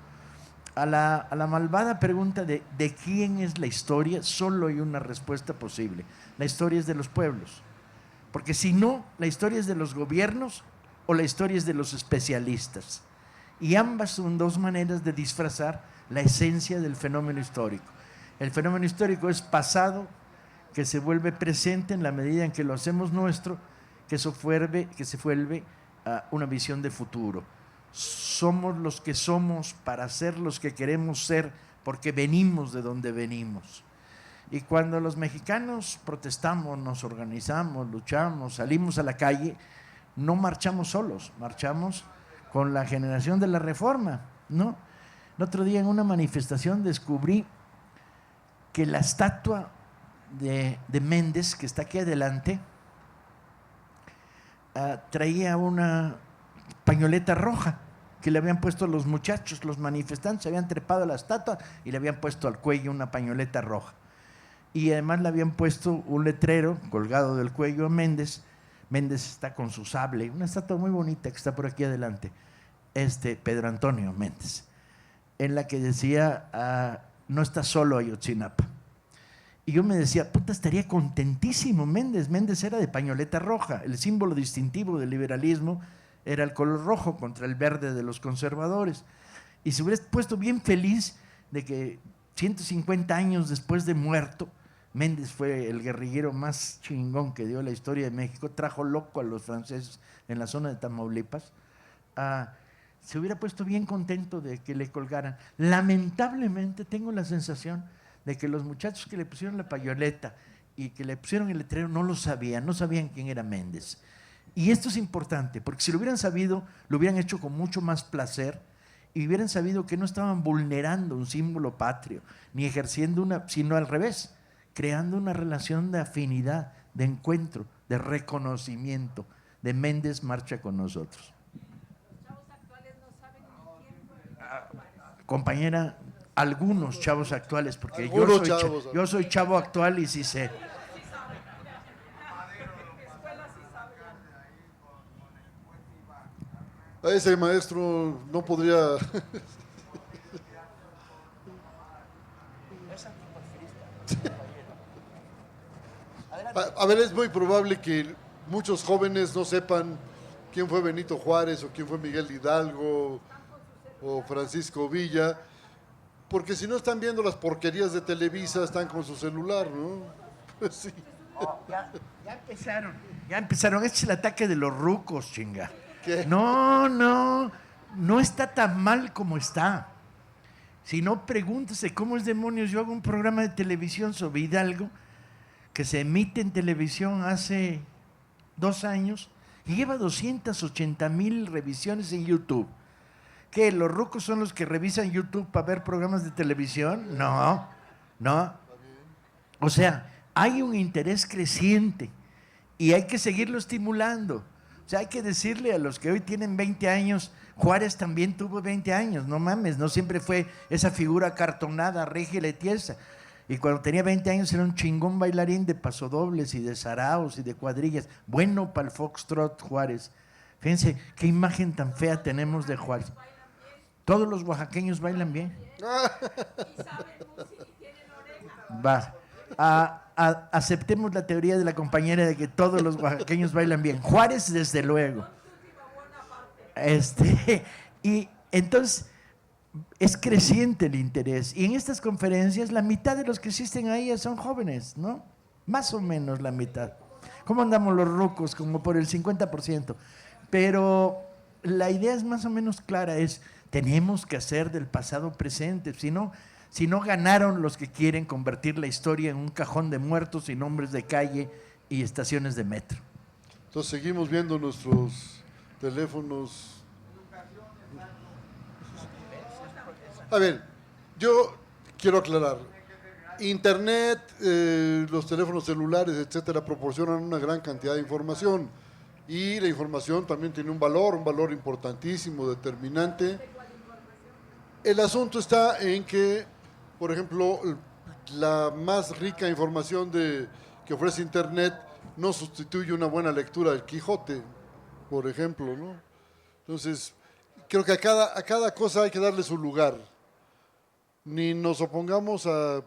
A la malvada pregunta de quién es la historia, solo hay una respuesta posible. La historia es de los pueblos. Porque si no, la historia es de los gobiernos o la historia es de los especialistas. Y ambas son dos maneras de disfrazar la esencia del fenómeno histórico. El fenómeno histórico es pasado que se vuelve presente en la medida en que lo hacemos nuestro, que se vuelve una visión de futuro. Somos los que somos para ser los que queremos ser, porque venimos de donde venimos. Y cuando los mexicanos protestamos, nos organizamos, luchamos, salimos a la calle, no marchamos solos, marchamos con la generación de la Reforma, ¿no? El otro día en una manifestación descubrí que la estatua de Méndez, que está aquí adelante, traía una pañoleta roja que le habían puesto los muchachos, los manifestantes, se habían trepado a la estatua y le habían puesto al cuello una pañoleta roja. Y además le habían puesto un letrero colgado del cuello a Méndez. Méndez está con su sable, una estatua muy bonita que está por aquí adelante, Pedro Antonio Méndez, en la que decía, no está solo Ayotzinapa. Y yo me decía, puta, estaría contentísimo Méndez. Méndez era de pañoleta roja, el símbolo distintivo del liberalismo era el color rojo contra el verde de los conservadores. Y se hubiera puesto bien feliz de que 150 años después de muerto, Méndez fue el guerrillero más chingón que dio la historia de México, trajo loco a los franceses en la zona de Tamaulipas, se hubiera puesto bien contento de que le colgaran. Lamentablemente tengo la sensación de que los muchachos que le pusieron la pañoleta y que le pusieron el letrero no lo sabían, no sabían quién era Méndez. Y esto es importante, porque si lo hubieran sabido, lo hubieran hecho con mucho más placer y hubieran sabido que no estaban vulnerando un símbolo patrio, ni ejerciendo sino al revés, creando una relación de afinidad, de encuentro, de reconocimiento, de Méndez marcha con nosotros. Los chavos actuales no saben ni quién fue. Compañera, algunos chavos actuales, porque yo soy chavo actual y sí sé. A ese maestro no podría. A ver, es muy probable que muchos jóvenes no sepan quién fue Benito Juárez o quién fue Miguel Hidalgo o Francisco Villa, porque si no están viendo las porquerías de Televisa, están con su celular, ¿no? Pues sí. Oh, ya empezaron. Este es el ataque de los rucos, chinga. ¿Qué? No está tan mal como está. Si no, pregúntese cómo es demonios. Yo hago un programa de televisión sobre Hidalgo que se emite en televisión hace 2 años y lleva 280,000 revisiones en YouTube. ¿Qué? ¿Los rucos son los que revisan YouTube para ver programas de televisión? No, no. O sea, hay un interés creciente y hay que seguirlo estimulando. O sea, hay que decirle a los que hoy tienen 20 años, Juárez también tuvo 20 años, no mames, no siempre fue esa figura cartonada, regia y tiesa. Y cuando tenía 20 años era un chingón bailarín de pasodobles y de saraos y de cuadrillas. Bueno para el foxtrot, Juárez. Fíjense qué imagen tan fea tenemos de Juárez. Todos los oaxaqueños bailan bien. Va. Aceptemos la teoría de la compañera de que todos los oaxaqueños bailan bien. Juárez, desde luego. Y entonces es creciente el interés. Y en estas conferencias, la mitad de los que asisten a ellas son jóvenes, ¿no? Más o menos la mitad. ¿Cómo andamos los rucos? Como por el 50%. Pero la idea es más o menos clara, tenemos que hacer del pasado presente, si no ganaron los que quieren convertir la historia en un cajón de muertos y nombres de calle y estaciones de metro. Entonces seguimos viendo nuestros teléfonos. A ver, yo quiero aclarar. Internet, los teléfonos celulares, etcétera, proporcionan una gran cantidad de información. Y la información también tiene un valor importantísimo, determinante. El asunto está en que, por ejemplo, la más rica información que ofrece Internet no sustituye una buena lectura del Quijote, por ejemplo, ¿no? Entonces, creo que a cada cosa hay que darle su lugar. Ni nos opongamos a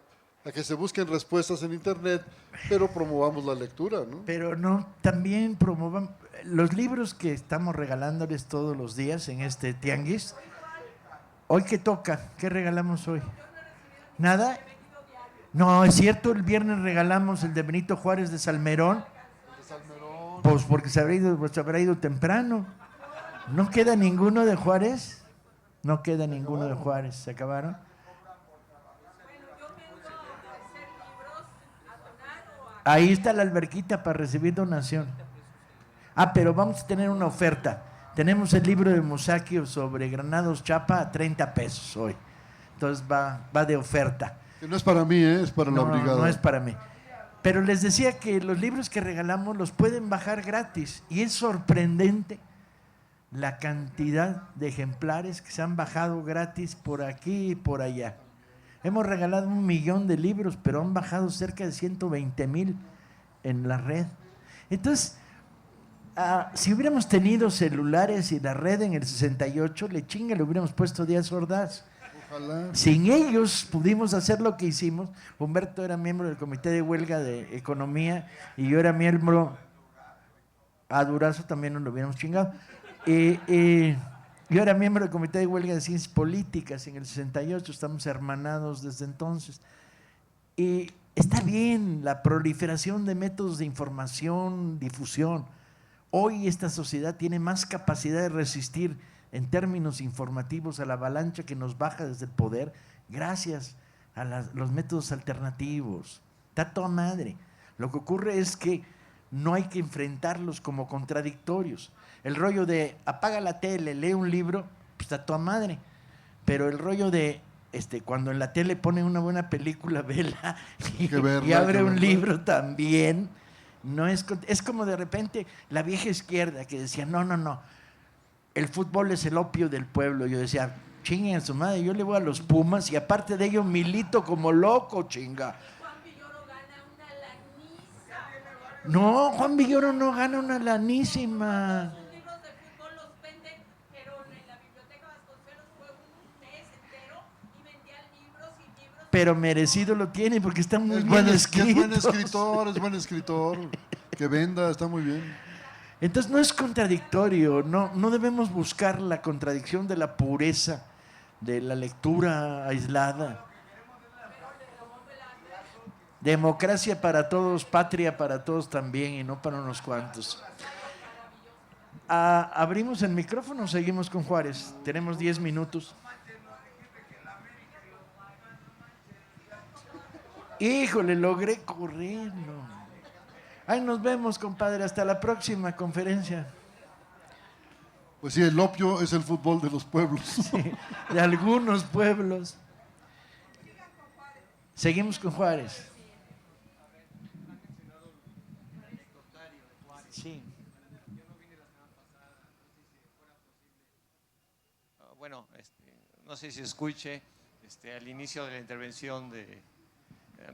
que se busquen respuestas en Internet, pero promovamos la lectura, ¿no? Pero no, también promovan los libros que estamos regalándoles todos los días en este tianguis. ¿Hoy qué toca? ¿Qué regalamos hoy? ¿Nada? No, es cierto, el viernes regalamos el de Benito Juárez de Salmerón. Pues porque se habrá ido temprano. ¿No queda ninguno de Juárez? No queda ninguno de Juárez, ¿se acabaron? Ahí está la alberquita para recibir donación. Pero vamos a tener una oferta. Tenemos el libro de Musacchio sobre Granados Chapa a 30 pesos hoy. Entonces va de oferta. Que no es para mí, es para la brigada. No es para mí. Pero les decía que los libros que regalamos los pueden bajar gratis. Y es sorprendente la cantidad de ejemplares que se han bajado gratis por aquí y por allá. Hemos regalado 1 millón de libros, pero han bajado cerca de 120,000 en la red. Entonces, si hubiéramos tenido celulares y la red en el 68, le hubiéramos puesto Díaz Ordaz. Ojalá. Sin ellos pudimos hacer lo que hicimos. Humberto era miembro del Comité de Huelga de Economía y yo era miembro. A Durazo también nos lo hubiéramos chingado. Yo era miembro del Comité de Huelga de Ciencias Políticas en el 68, estamos hermanados desde entonces. Y está bien la proliferación de métodos de información, difusión. Hoy esta sociedad tiene más capacidad de resistir en términos informativos a la avalancha que nos baja desde el poder gracias a los métodos alternativos. Está toda madre. Lo que ocurre es que no hay que enfrentarlos como contradictorios. El rollo de apaga la tele, lee un libro, pues está toda madre. Pero el rollo de cuando en la tele ponen una buena película, vela y abre un libro también. No es como de repente la vieja izquierda que decía, no, el fútbol es el opio del pueblo. Yo decía, chinguen a su madre, yo le voy a los Pumas y aparte de ello milito como loco, chinga. Juan Villoro gana una laniza. No, Juan Villoro no gana una lanísima. Sus libros de fútbol los venden, pero en la biblioteca Vasconcelos fue un mes entero y vendía libros y libros. Pero merecido lo tiene porque está muy bien escrito. Es buen escritor. Que venda, está muy bien. Entonces no es contradictorio, no debemos buscar la contradicción de la pureza, de la lectura aislada. Democracia para todos, patria para todos también y no para unos cuantos. Abrimos el micrófono, seguimos con Juárez. Tenemos 10 minutos. Híjole, logré correrlo. Ahí nos vemos, compadre. Hasta la próxima conferencia. Pues sí, el opio es el fútbol de los pueblos. Sí, de algunos pueblos. Seguimos con Juárez. Sí. Bueno, no sé si escuche, al inicio de la intervención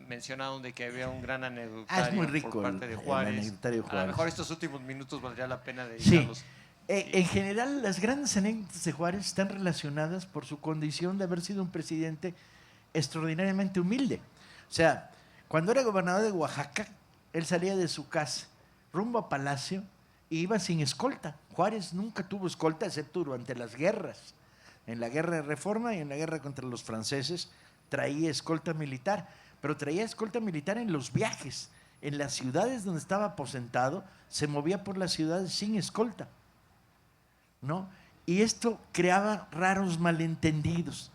mencionaron de que había un gran anecdotario Es muy rico por parte de el Juárez. anecdotario de A lo Juárez. mejor estos últimos minutos valdría la pena Sí. dedicarlos. En general, las grandes anécdotas de Juárez están relacionadas por su condición de haber sido un presidente extraordinariamente humilde. O sea, cuando era gobernador de Oaxaca, él salía de su casa rumbo a Palacio y iba sin escolta. Juárez nunca tuvo escolta, excepto durante las guerras. En la guerra de Reforma y en la guerra contra los franceses traía escolta militar, pero traía escolta militar en los viajes. En las ciudades donde estaba aposentado, se movía por las ciudades sin escolta, ¿no? Y esto creaba raros malentendidos.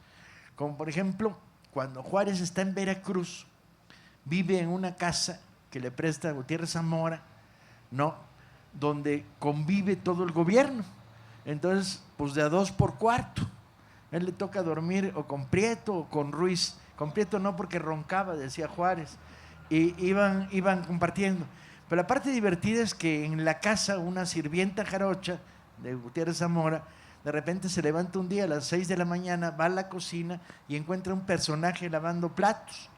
Como por ejemplo, cuando Juárez está en Veracruz, vive en una casa que le presta Gutiérrez Zamora, ¿no? Donde convive todo el gobierno. Entonces, pues de a 2 por cuarto. A él le toca dormir o con Prieto o con Ruiz. Con Prieto no, porque roncaba, decía Juárez. Y iban compartiendo. Pero la parte divertida es que en la casa una sirvienta jarocha de Gutiérrez Zamora, de repente se levanta un día a las 6 de la mañana, va a la cocina y encuentra un personaje lavando platos.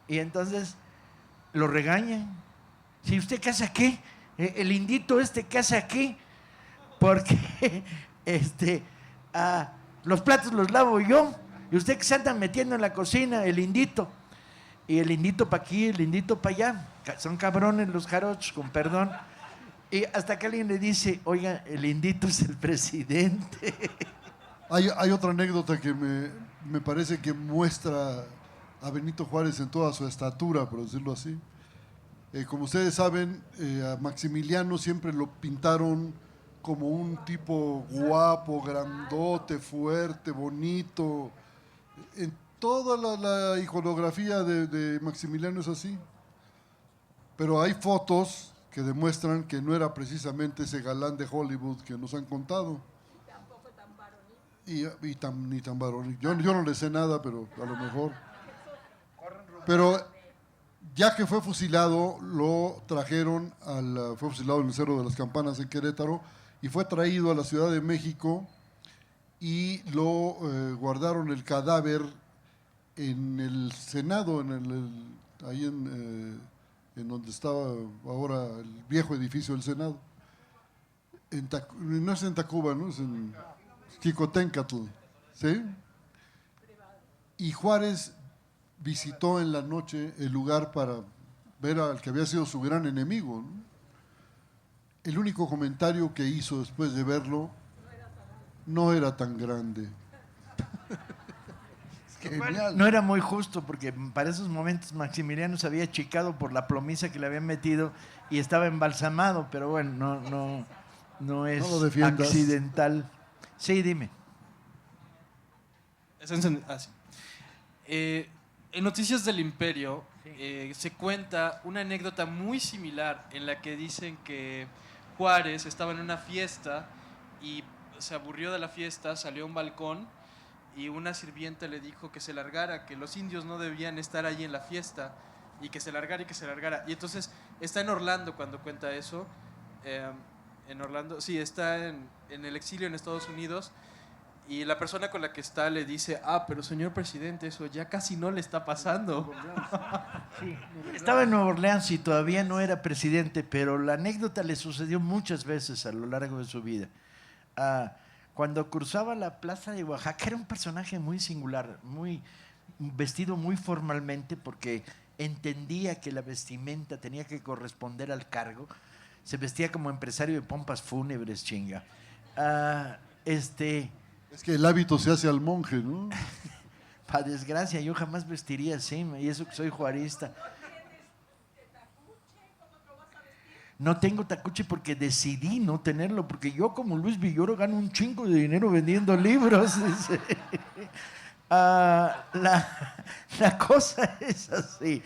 Y entonces lo regañan. Si usted, ¿qué hace aquí? El indito ¿qué hace aquí? Porque los platos los lavo yo. Y usted que se anda metiendo en la cocina, el indito. Y el indito para aquí, el indito para allá. Son cabrones los jarochos, con perdón. Y hasta que alguien le dice, oiga, el indito es el presidente. Hay otra anécdota que me parece que muestra a Benito Juárez en toda su estatura, por decirlo así. Como ustedes saben, a Maximiliano siempre lo pintaron como un tipo guapo, grandote, fuerte, bonito. En toda la iconografía de Maximiliano es así. Pero hay fotos que demuestran que no era precisamente ese galán de Hollywood que nos han contado. Tampoco tan varonil. Ni tan varonil. Yo no le sé nada, pero a lo mejor. Pero ya que fue fusilado, lo trajeron fue fusilado en el Cerro de las Campanas en Querétaro y fue traído a la Ciudad de México y lo guardaron el cadáver en el Senado, ahí en donde estaba ahora el viejo edificio del Senado. No es en Tacuba, ¿no? Es en Xicoténcatl, ¿sí? Y Juárez visitó en la noche el lugar para ver al que había sido su gran enemigo, ¿no? El único comentario que hizo después de verlo, no era tan grande. Genial. No era muy justo porque para esos momentos Maximiliano se había achicado por la plomiza que le habían metido y estaba embalsamado, pero bueno, no es lo defiendas. accidental. Sí, dime. Sí. En Noticias del Imperio se cuenta una anécdota muy similar en la que dicen que Juárez estaba en una fiesta y se aburrió de la fiesta, salió a un balcón y una sirvienta le dijo que se largara, que los indios no debían estar allí en la fiesta y que se largara y que se largara. Y entonces está en Orlando cuando cuenta eso. En Orlando, sí, está en el exilio en Estados Unidos. Y la persona con la que está le dice, pero señor presidente, eso ya casi no le está pasando. Sí. Estaba en Nueva Orleans y todavía no era presidente, pero la anécdota le sucedió muchas veces a lo largo de su vida. Cuando cruzaba la plaza de Oaxaca era un personaje muy singular, vestido muy formalmente porque entendía que la vestimenta tenía que corresponder al cargo. Se vestía como empresario de pompas fúnebres, chinga. Es que el hábito se hace al monje, ¿no? Para desgracia, yo jamás vestiría así, y eso que soy juarista. No tengo tacuche porque decidí no tenerlo, porque yo como Luis Villoro gano un chingo de dinero vendiendo libros. La cosa es así.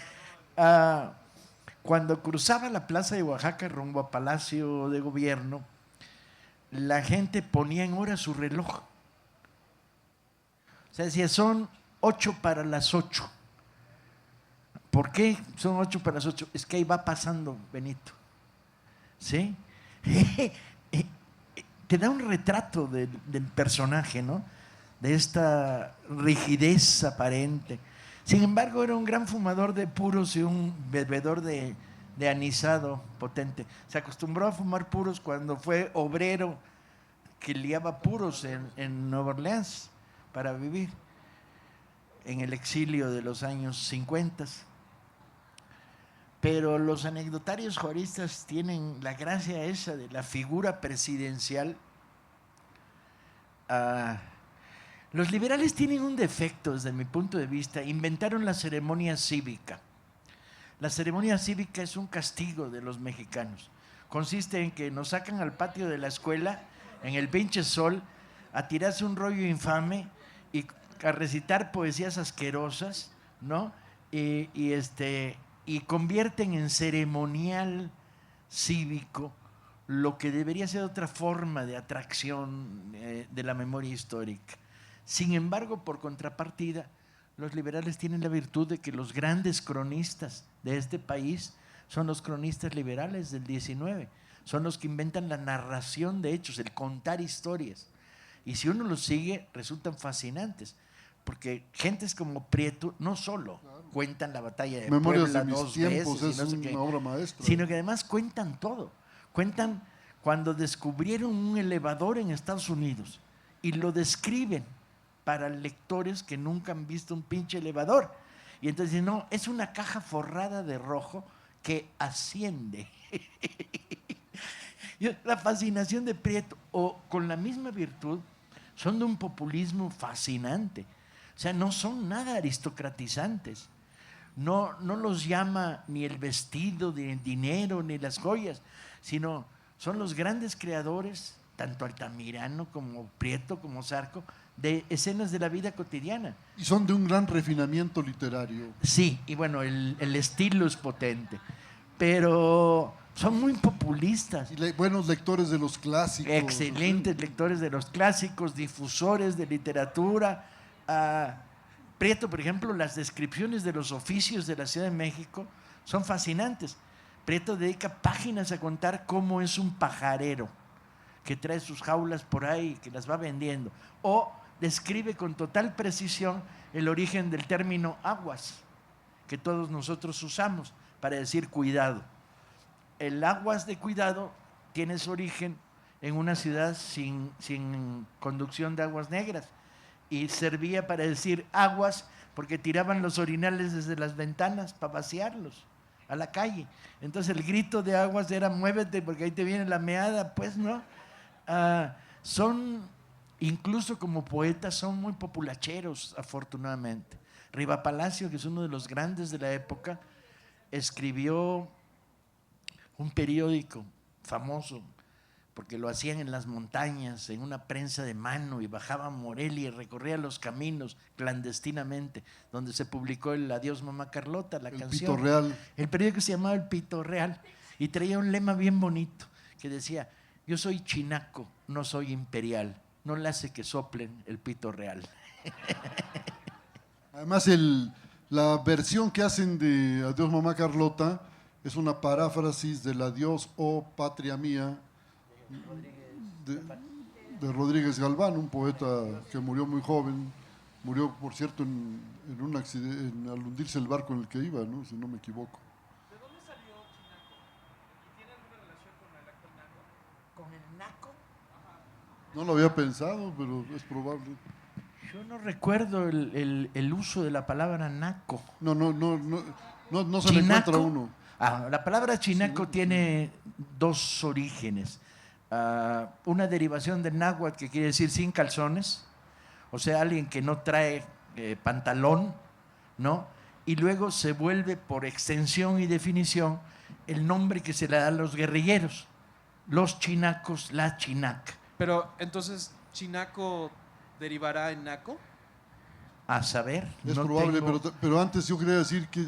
cuando cruzaba la plaza de Oaxaca rumbo a Palacio de Gobierno, la gente ponía en hora su reloj. O sea, decía, son 8 para las 8. ¿Por qué son 8 para las 8? Es que ahí va pasando Benito. ¿Sí? Te da un retrato del personaje, ¿no? De esta rigidez aparente. Sin embargo, era un gran fumador de puros y un bebedor de anisado potente. Se acostumbró a fumar puros cuando fue obrero que liaba puros en Nueva Orleans para vivir, en el exilio de los años 50. Pero los anecdotarios juaristas tienen la gracia esa de la figura presidencial. Los liberales tienen un defecto desde mi punto de vista. Inventaron la ceremonia cívica. La ceremonia cívica es un castigo de los mexicanos. Consiste en que nos sacan al patio de la escuela, en el pinche sol, a tirarse un rollo infame y a recitar poesías asquerosas, ¿no? Y convierten en ceremonial cívico lo que debería ser otra forma de atracción de la memoria histórica. Sin embargo, por contrapartida, los liberales tienen la virtud de que los grandes cronistas de este país son los cronistas liberales del 19, son los que inventan la narración de hechos, el contar historias. Y si uno los sigue, resultan fascinantes, porque gentes como Prieto no solo cuentan la batalla de Memorias Puebla de mis 2 tiempos veces, y no es sé qué, una obra maestra. sino que además cuentan todo. Cuentan cuando descubrieron un elevador en Estados Unidos y lo describen para lectores que nunca han visto un pinche elevador. Y entonces dicen, no, es una caja forrada de rojo que asciende. La fascinación de Prieto, o con la misma virtud, son de un populismo fascinante. O sea, no son nada aristocratizantes. No los llama ni el vestido, ni el dinero, ni las joyas, sino son los grandes creadores, tanto Altamirano como Prieto, como Zarco, de escenas de la vida cotidiana. Y son de un gran refinamiento literario. Sí, y bueno, el estilo es potente, pero son muy populistas. Y buenos lectores de los clásicos. Excelentes lectores de los clásicos, difusores de literatura. Prieto, por ejemplo, las descripciones de los oficios de la Ciudad de México son fascinantes. Prieto dedica páginas a contar cómo es un pajarero que trae sus jaulas por ahí y que las va vendiendo. O describe con total precisión el origen del término aguas, que todos nosotros usamos para decir cuidado. El aguas de cuidado tiene su origen en una ciudad sin conducción de aguas negras, y servía para decir aguas porque tiraban los orinales desde las ventanas para vaciarlos a la calle. Entonces el grito de aguas era muévete porque ahí te viene la meada, pues, ¿no? Son, incluso como poetas, son muy populacheros, afortunadamente. Riva Palacio, que es uno de los grandes de la época, escribió un periódico famoso, porque lo hacían en las montañas, en una prensa de mano, y bajaba a Morelia y recorría los caminos clandestinamente, donde se publicó el Adiós Mamá Carlota, la canción. El Pito Real. El periódico se llamaba El Pito Real, y traía un lema bien bonito, que decía, yo soy chinaco, no soy imperial, no le hace que soplen el Pito Real. Además, la versión que hacen de Adiós Mamá Carlota es una paráfrasis del Adiós, oh patria mía, de Rodríguez Galván, un poeta que murió muy joven. Murió, por cierto, en un accidente, al hundirse el barco en el que iba, ¿no? Si no me equivoco. ¿De dónde salió Chinaco? ¿Y tiene alguna relación con el actor Naco? ¿Con el naco? No lo había pensado, pero es probable. Yo no recuerdo el uso de la palabra naco. No se le encuentra uno. La palabra chinaco tiene dos orígenes. Una derivación del náhuatl, que quiere decir sin calzones, o sea, alguien que no trae pantalón, ¿no? Y luego se vuelve, por extensión y definición, el nombre que se le da a los guerrilleros, los chinacos, la chinaca. Pero entonces, ¿Chinaco derivará en Naco? A saber, Es no probable, tengo- pero antes yo quería decir que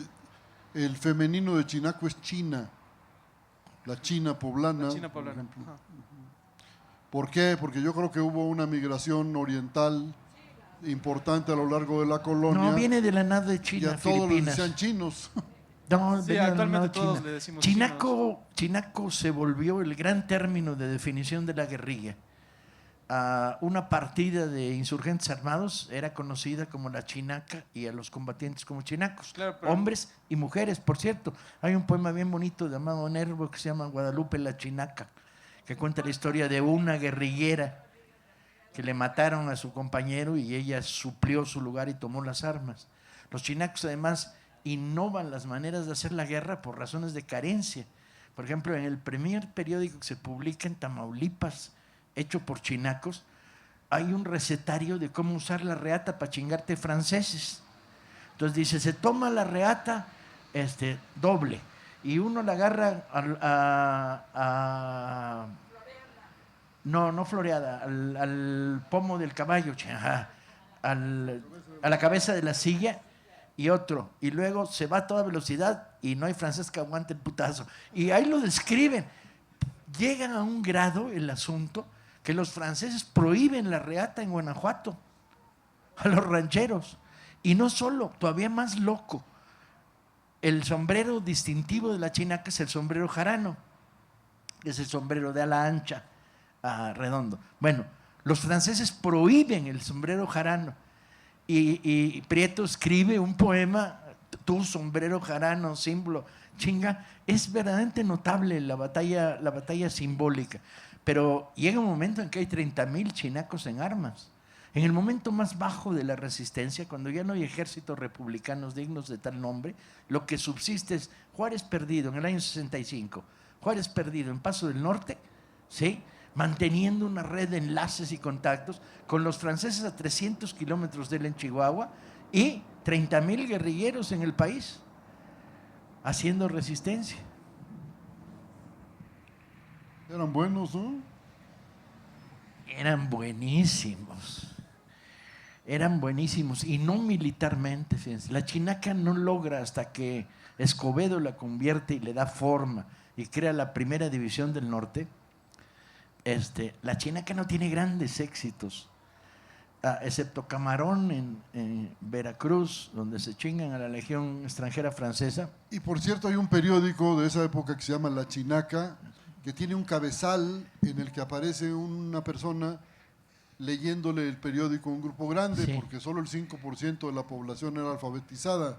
el femenino de chinaco es China, la China poblana. La China poblana. Por ejemplo. Ajá. ¿Por qué? Porque yo creo que hubo una migración oriental importante a lo largo de la colonia. No, viene de la nada de y China, a todos les Filipinas. decían chinos. No, Sí, viene de la actualmente nada de todos China. le decimos Chinaco se volvió el gran término de definición de la guerrilla. Una partida de insurgentes armados era conocida como la chinaca y a los combatientes como chinacos, Claro, pero- hombres y mujeres, por cierto. Hay un poema bien bonito de Amado Nervo que se llama Guadalupe la Chinaca, que cuenta la historia de una guerrillera que le mataron a su compañero y ella suplió su lugar y tomó las armas. Los chinacos además innovan las maneras de hacer la guerra por razones de carencia. Por ejemplo, en el primer periódico que se publica en Tamaulipas, hecho por chinacos, hay un recetario de cómo usar la reata para chingarte franceses. Entonces dice, se toma la reata doble y uno la agarra no floreada, al pomo del caballo, a la cabeza de la silla y otro. Y luego se va a toda velocidad y no hay francés que aguante el putazo. Y ahí lo describen. Llegan a un grado el asunto que los franceses prohíben la reata en Guanajuato a los rancheros. Y no solo, todavía más loco. El sombrero distintivo de la chinaca es el sombrero jarano, que es el sombrero de ala ancha, redondo. Bueno, los franceses prohíben el sombrero jarano y Prieto escribe un poema, tu sombrero jarano, símbolo, chinga, es verdaderamente notable la batalla simbólica, pero llega un momento en que hay 30,000 chinacos en armas. En el momento más bajo de la resistencia, cuando ya no hay ejércitos republicanos dignos de tal nombre, lo que subsiste es Juárez perdido en el año 65, Juárez perdido en Paso del Norte, ¿sí?, manteniendo una red de enlaces y contactos con los franceses a 300 kilómetros de él en Chihuahua y 30,000 guerrilleros en el país haciendo resistencia. Eran buenos, ¿no? Eran buenísimos. Eran buenísimos y no militarmente, fíjense. La chinaca no logra hasta que Escobedo la convierte y le da forma y crea la primera división del norte. La chinaca no tiene grandes éxitos, excepto Camarón en Veracruz, donde se chingan a la Legión extranjera francesa. Y por cierto, hay un periódico de esa época que se llama La Chinaca, que tiene un cabezal en el que aparece una persona leyéndole el periódico a un grupo grande, Sí. porque solo el 5% de la población era alfabetizada.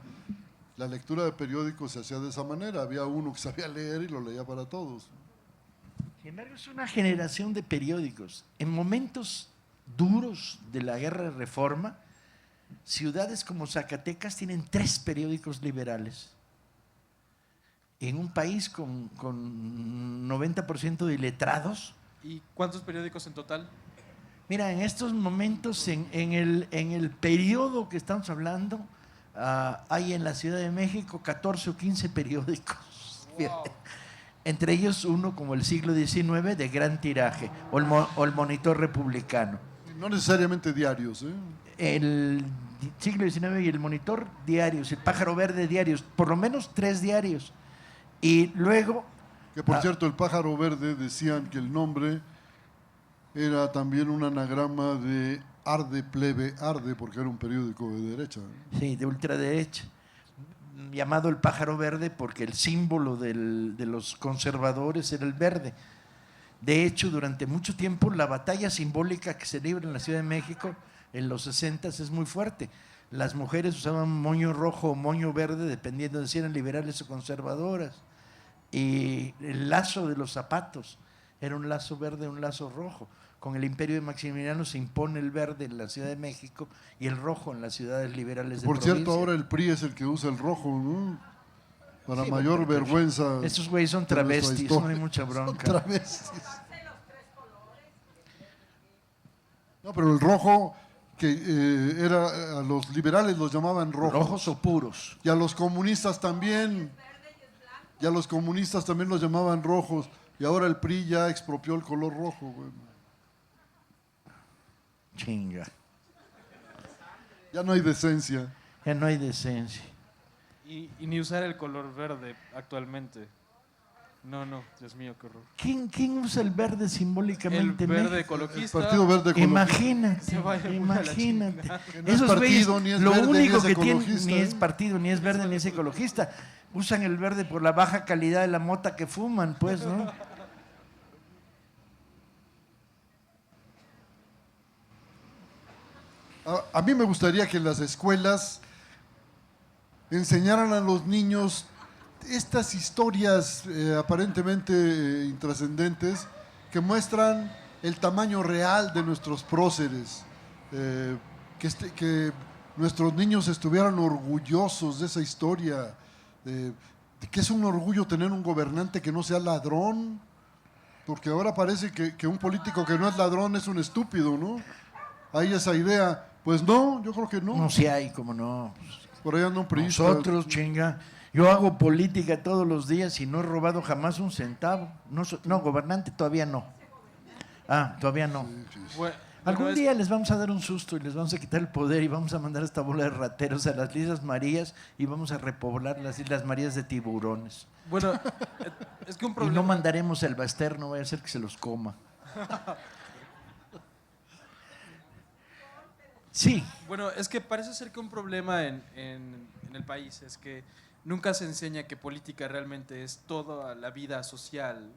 La lectura de periódicos se hacía de esa manera, había uno que sabía leer y lo leía para todos. Sin embargo, es una generación de periódicos. En momentos duros de la guerra de reforma, ciudades como Zacatecas tienen 3 periódicos liberales. En un país con 90% de iletrados. ¿Y cuántos periódicos en total? Mira, en estos momentos, en el periodo que estamos hablando, hay en la Ciudad de México 14 o 15 periódicos. Wow. Entre ellos uno como el Siglo XIX de gran tiraje, o el Monitor Republicano. No necesariamente diarios, ¿eh? El Siglo XIX y el Monitor diarios, el Pájaro Verde diarios, por lo menos 3 diarios. Y luego... Que por cierto, el Pájaro Verde decían que el nombre era también un anagrama de Arde Plebe Arde, porque era un periódico de derecha. Sí, de ultraderecha. Llamado el Pájaro Verde porque el símbolo de los conservadores era el verde. De hecho, durante mucho tiempo la batalla simbólica que se libra en la Ciudad de México en los 60 es muy fuerte. Las mujeres usaban moño rojo o moño verde dependiendo de si eran liberales o conservadoras. Y el lazo de los zapatos era un lazo verde, un lazo rojo. Con el imperio de Maximiliano se impone el verde en la Ciudad de México y el rojo en las ciudades liberales de Por provincia. cierto, ahora el PRI es el que usa el rojo, ¿no? Para Sí, mayor pero vergüenza. estos güeyes son de nuestra travestis, no historia. hay mucha Son bronca. travestis. No, pero el rojo, que era, a los liberales los llamaban rojos. Rojos o puros. Y a los comunistas también. Y a los comunistas también los llamaban rojos. Y ahora el PRI ya expropió el color rojo, güey. Chinga. Ya no hay decencia. Ya no hay decencia. Y ni usar el color verde actualmente. No, Dios mío, qué horror. ¿Quién usa el verde simbólicamente? El en verde México? El ecologista. Partido Verde Ecologista. Imagínate, Se vaya muy a la imagínate. chingada. Que no es Esos partido, güeyes, ni es lo verde, ni único es que tienen, ecologista, ni es ¿eh? partido, ni es verde, ni es ecologista. Usan el verde por la baja calidad de la mota que fuman, pues, ¿no? A mí me gustaría que en las escuelas enseñaran a los niños estas historias aparentemente intrascendentes que muestran el tamaño real de nuestros próceres, que nuestros niños estuvieran orgullosos de esa historia, de que es un orgullo tener un gobernante que no sea ladrón, porque ahora parece que un político que no es ladrón es un estúpido, ¿no? Hay esa idea. Pues no, yo creo que no. No, si hay, como no. Por ahí anda un priista. Nosotros, chinga. Yo hago política todos los días y no he robado jamás un centavo. No, gobernante, todavía no. Todavía no. Bueno, Algún es- día les vamos a dar un susto y les vamos a quitar el poder y vamos a mandar a esta bola de rateros a las Islas Marías y vamos a repoblar las Islas Marías de tiburones. Bueno, es que un Y problema. no mandaremos el Baster, no vaya a ser que se los coma. Sí, Bueno, es que parece ser que un problema en el país es que nunca se enseña que política realmente es toda la vida social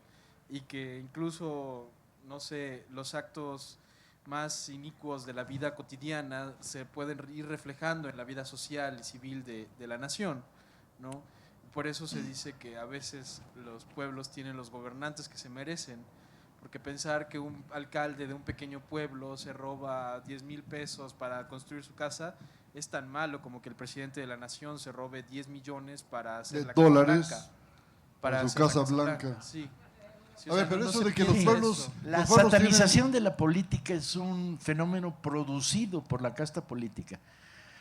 y que incluso, no sé, los actos más inicuos de la vida cotidiana se pueden ir reflejando en la vida social y civil de la nación, ¿no? Por eso se dice que a veces los pueblos tienen los gobernantes que se merecen, porque pensar que un alcalde de un pequeño pueblo se roba 10,000 pesos para construir su casa es tan malo como que el presidente de la nación se robe 10 millones para hacer De la Casa dólares Blanca. para su hacer la Casa Blanca. Sí. Sí, A o ver, sea, pero no eso se de que piensa los pueblos- eso. la Los pueblos satanización de la política es un fenómeno producido por la casta política.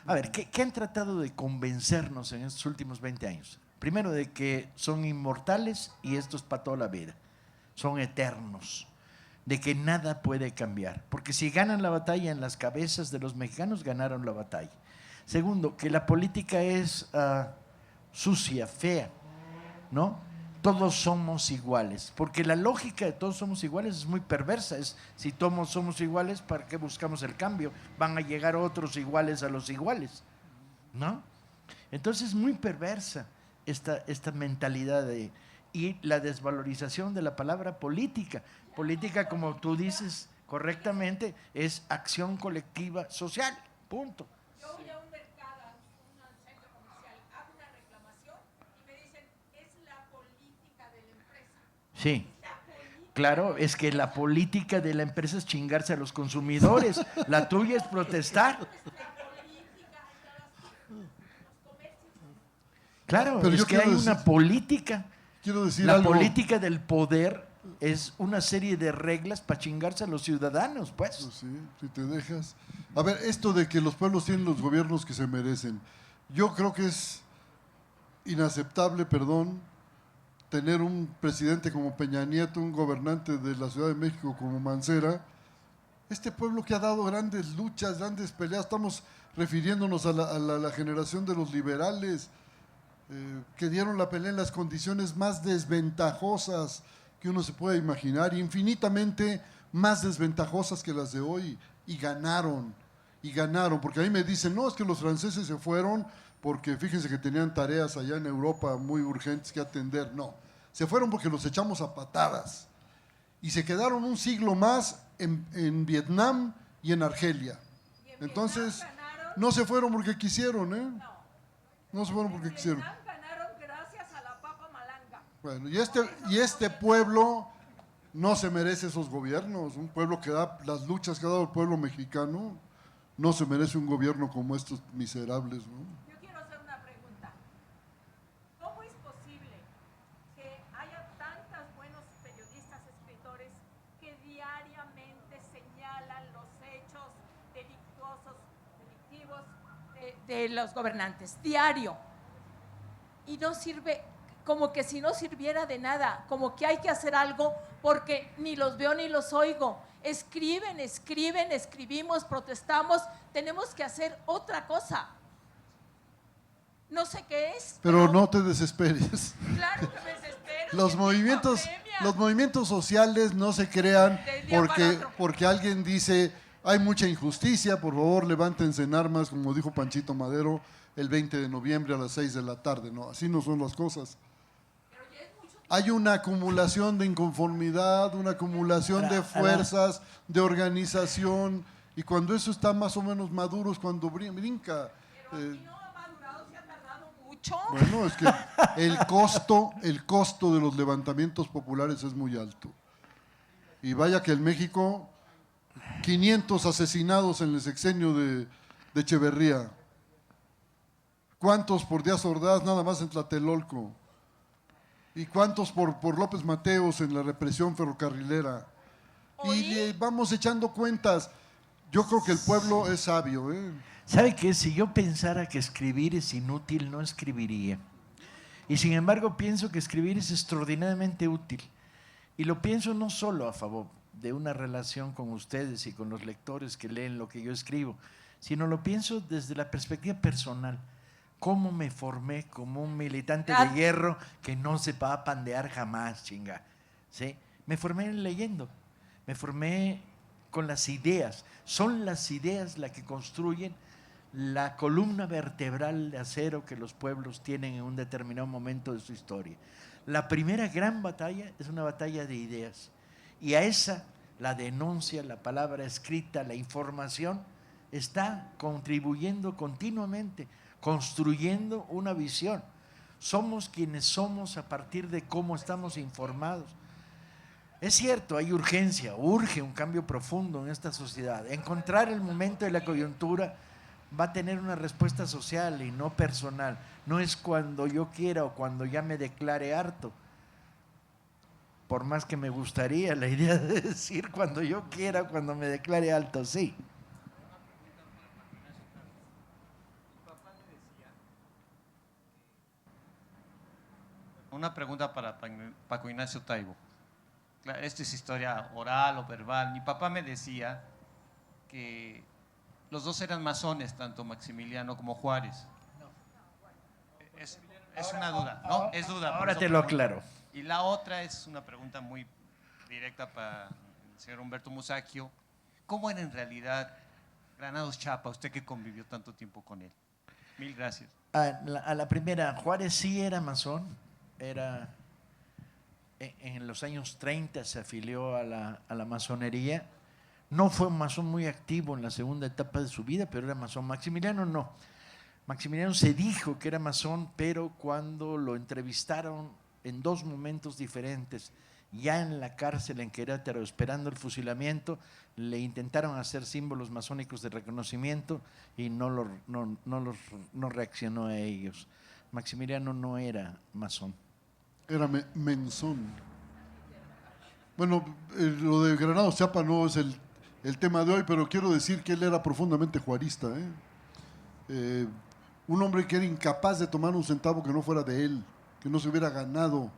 A ver, ¿qué han tratado de convencernos en estos últimos 20 años? Primero, de que son inmortales y esto es para toda la vida. Son eternos. De que nada puede cambiar. Porque si ganan la batalla en las cabezas de los mexicanos, ganaron la batalla. Segundo, que la política es sucia, fea, ¿no? Todos somos iguales. Porque la lógica de todos somos iguales es muy perversa. Es, si todos somos iguales, ¿para qué buscamos el cambio? Van a llegar otros iguales a los iguales, ¿no? Entonces es muy perversa esta mentalidad y la desvalorización de la palabra política. Política, como tú dices correctamente, es acción colectiva social, punto. Yo voy a un mercado, a un centro comercial, hago una reclamación y me dicen, es la política de la empresa. Sí, claro, es que la política de la empresa es chingarse a los consumidores, la tuya es protestar. Claro, Pero es yo que hay quiero una decir- política. Quiero decir La algo. política del poder es una serie de reglas para chingarse a los ciudadanos, pues. Pues sí, si te dejas. A ver, esto de que los pueblos tienen los gobiernos que se merecen, yo creo que es inaceptable, perdón, tener un presidente como Peña Nieto, un gobernante de la Ciudad de México como Mancera. Este pueblo que ha dado grandes luchas, grandes peleas, estamos refiriéndonos a la generación de los liberales, que dieron la pelea en las condiciones más desventajosas que uno se pueda imaginar, infinitamente más desventajosas que las de hoy, y ganaron, porque ahí me dicen, no, es que los franceses se fueron porque fíjense que tenían tareas allá en Europa muy urgentes que atender, no, se fueron porque los echamos a patadas, y se quedaron un siglo más en Vietnam y en Argelia. Entonces, no se fueron porque quisieron, ¿eh? No se fueron porque quisieron. Ganaron gracias a la papa malanga. Bueno, y este pueblo no se merece esos gobiernos. Un pueblo que da las luchas que ha dado el pueblo mexicano, no se merece un gobierno como estos miserables, ¿no? Yo quiero hacer una pregunta. ¿Cómo es posible que haya tantos buenos periodistas, escritores, que diariamente señalan los hechos delictivos de los gobernantes? Diario. Y no sirve, como que si no sirviera de nada, como que hay que hacer algo porque ni los veo ni los oigo. Escribimos, protestamos, tenemos que hacer otra cosa. no sé qué es. Pero no te desesperes. Claro que me desespero. Los si movimientos, es pandemia. los movimientos sociales no se crean Del día para otro. porque alguien dice hay mucha injusticia, por favor levántense en armas, como dijo Panchito Madero el 20 de noviembre a las 6 de la tarde. No, así no son las cosas. Hay una acumulación de inconformidad, una acumulación de fuerzas, de organización, y cuando eso está más o menos maduro es cuando brinca. No ha madurado, se ha tardado mucho. Bueno, es que el costo de los levantamientos populares es muy alto. Y vaya que en México, 500 asesinados en el sexenio de Echeverría. ¿Cuántos por Díaz Ordaz nada más en Tlatelolco? ¿Y cuántos por López Mateos en la represión ferrocarrilera? Y vamos echando cuentas. Yo creo que el pueblo es sabio, ¿eh? ¿Sabe qué? Si yo pensara que escribir es inútil, no escribiría. Y sin embargo pienso que escribir es extraordinariamente útil. Y lo pienso no solo a favor de una relación con ustedes y con los lectores que leen lo que yo escribo, sino lo pienso desde la perspectiva personal. Cómo me formé como un militante de hierro que no se va a pandear jamás, chinga. ¿Sí? Me formé leyendo, me formé con las ideas. Son las ideas las que construyen la columna vertebral de acero que los pueblos tienen en un determinado momento de su historia. La primera gran batalla es una batalla de ideas. Y a esa, la denuncia, la palabra escrita, la información, está contribuyendo continuamente, construyendo una visión. Somos quienes somos a partir de cómo estamos informados. Es cierto, hay urgencia, urge un cambio profundo en esta sociedad. Encontrar el momento de la coyuntura va a tener una respuesta social y no personal. No es cuando yo quiera o cuando ya me declare harto. Por más que me gustaría la idea de decir cuando yo quiera, cuando me declare alto, sí. Una pregunta para Paco Ignacio Taibo. Esto es historia oral o verbal. Mi papá me decía que los dos eran masones, tanto Maximiliano como Juárez. Es una duda, ¿no? Es duda. Ahora te lo aclaro. Y la otra es una pregunta muy directa para el señor Humberto Musacchio. ¿Cómo era en realidad Granados Chapa, usted que convivió tanto tiempo con él? Mil gracias. A la primera, Juárez sí era masón, en los años 30 se afilió a la masonería. No fue un masón muy activo en la segunda etapa de su vida, pero era masón. Maximiliano no. Maximiliano se dijo que era masón, pero cuando lo entrevistaron en dos momentos diferentes, ya en la cárcel en Querétaro, esperando el fusilamiento, le intentaron hacer símbolos masónicos de reconocimiento y no reaccionó a ellos. Maximiliano no era masón. Era menzón. Bueno, lo de Granados Chapa no es el tema de hoy, pero quiero decir que él era profundamente juarista, ¿eh? Un hombre que era incapaz de tomar un centavo que no fuera de él, que no se hubiera ganado,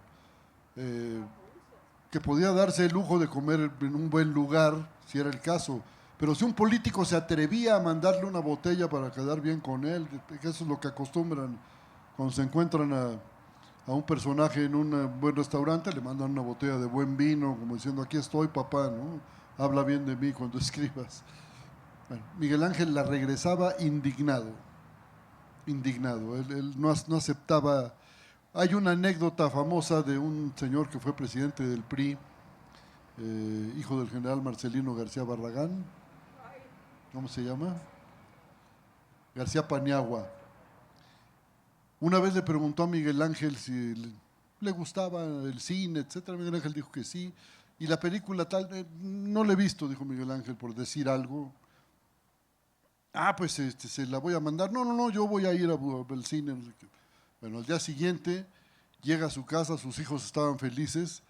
que podía darse el lujo de comer en un buen lugar, si era el caso. Pero si un político se atrevía a mandarle una botella para quedar bien con él, que eso es lo que acostumbran cuando se encuentran a un personaje en un buen restaurante, le mandan una botella de buen vino, como diciendo, aquí estoy, papá, ¿no? Habla bien de mí cuando escribas. Bueno, Miguel Ángel la regresaba indignado. Él no aceptaba. Hay una anécdota famosa de un señor que fue presidente del PRI, hijo del general Marcelino García Barragán. ¿Cómo se llama? García Paniagua. Una vez le preguntó a Miguel Ángel si le gustaba el cine, etcétera. Miguel Ángel dijo que sí. Y la película tal, no la he visto, dijo Miguel Ángel, por decir algo. Pues se la voy a mandar. No, yo voy a ir al cine. Bueno, al día siguiente llega a su casa, sus hijos estaban felices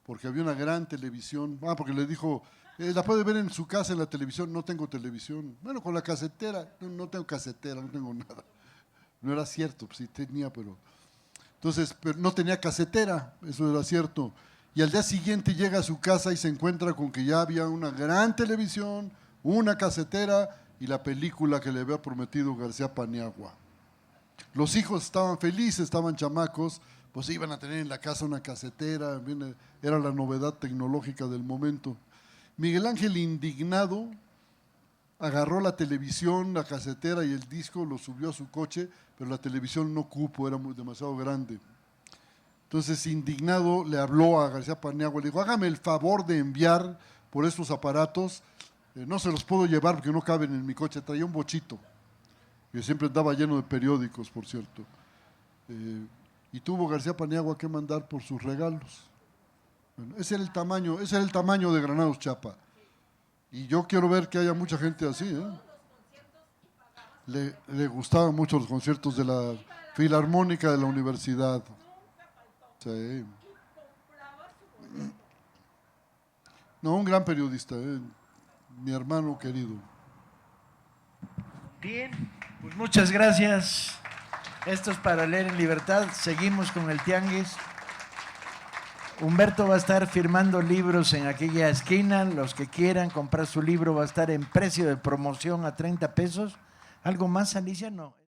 porque había una gran televisión. Porque le dijo, la puede ver en su casa en la televisión. No tengo televisión. Bueno, con la casetera. No tengo casetera, no tengo nada. No era cierto, pues sí tenía, pero no tenía casetera, eso era cierto. Y al día siguiente llega a su casa y se encuentra con que ya había una gran televisión, una casetera y la película que le había prometido García Paniagua. Los hijos estaban felices, estaban chamacos, pues iban a tener en la casa una casetera, era la novedad tecnológica del momento. Miguel Ángel, indignado, agarró la televisión, la casetera y el disco, lo subió a su coche, pero la televisión no cupo, era demasiado grande. Entonces, indignado, le habló a García Paniagua, le dijo, hágame el favor de enviar por estos aparatos, no se los puedo llevar porque no caben en mi coche, traía un bochito, que siempre andaba lleno de periódicos, por cierto. Y tuvo García Paniagua que mandar por sus regalos. Bueno, ese era el tamaño de Granados Chapa. Y yo quiero ver que haya mucha gente así, ¿eh? Le gustaban mucho los conciertos de la Filarmónica de la Universidad. Sí. No, un gran periodista, mi hermano querido. Bien, pues muchas gracias. Esto es para leer en libertad. Seguimos con el tianguis. Humberto va a estar firmando libros en aquella esquina. Los que quieran comprar su libro va a estar en precio de promoción a 30 pesos. ¿Algo más, Alicia? No.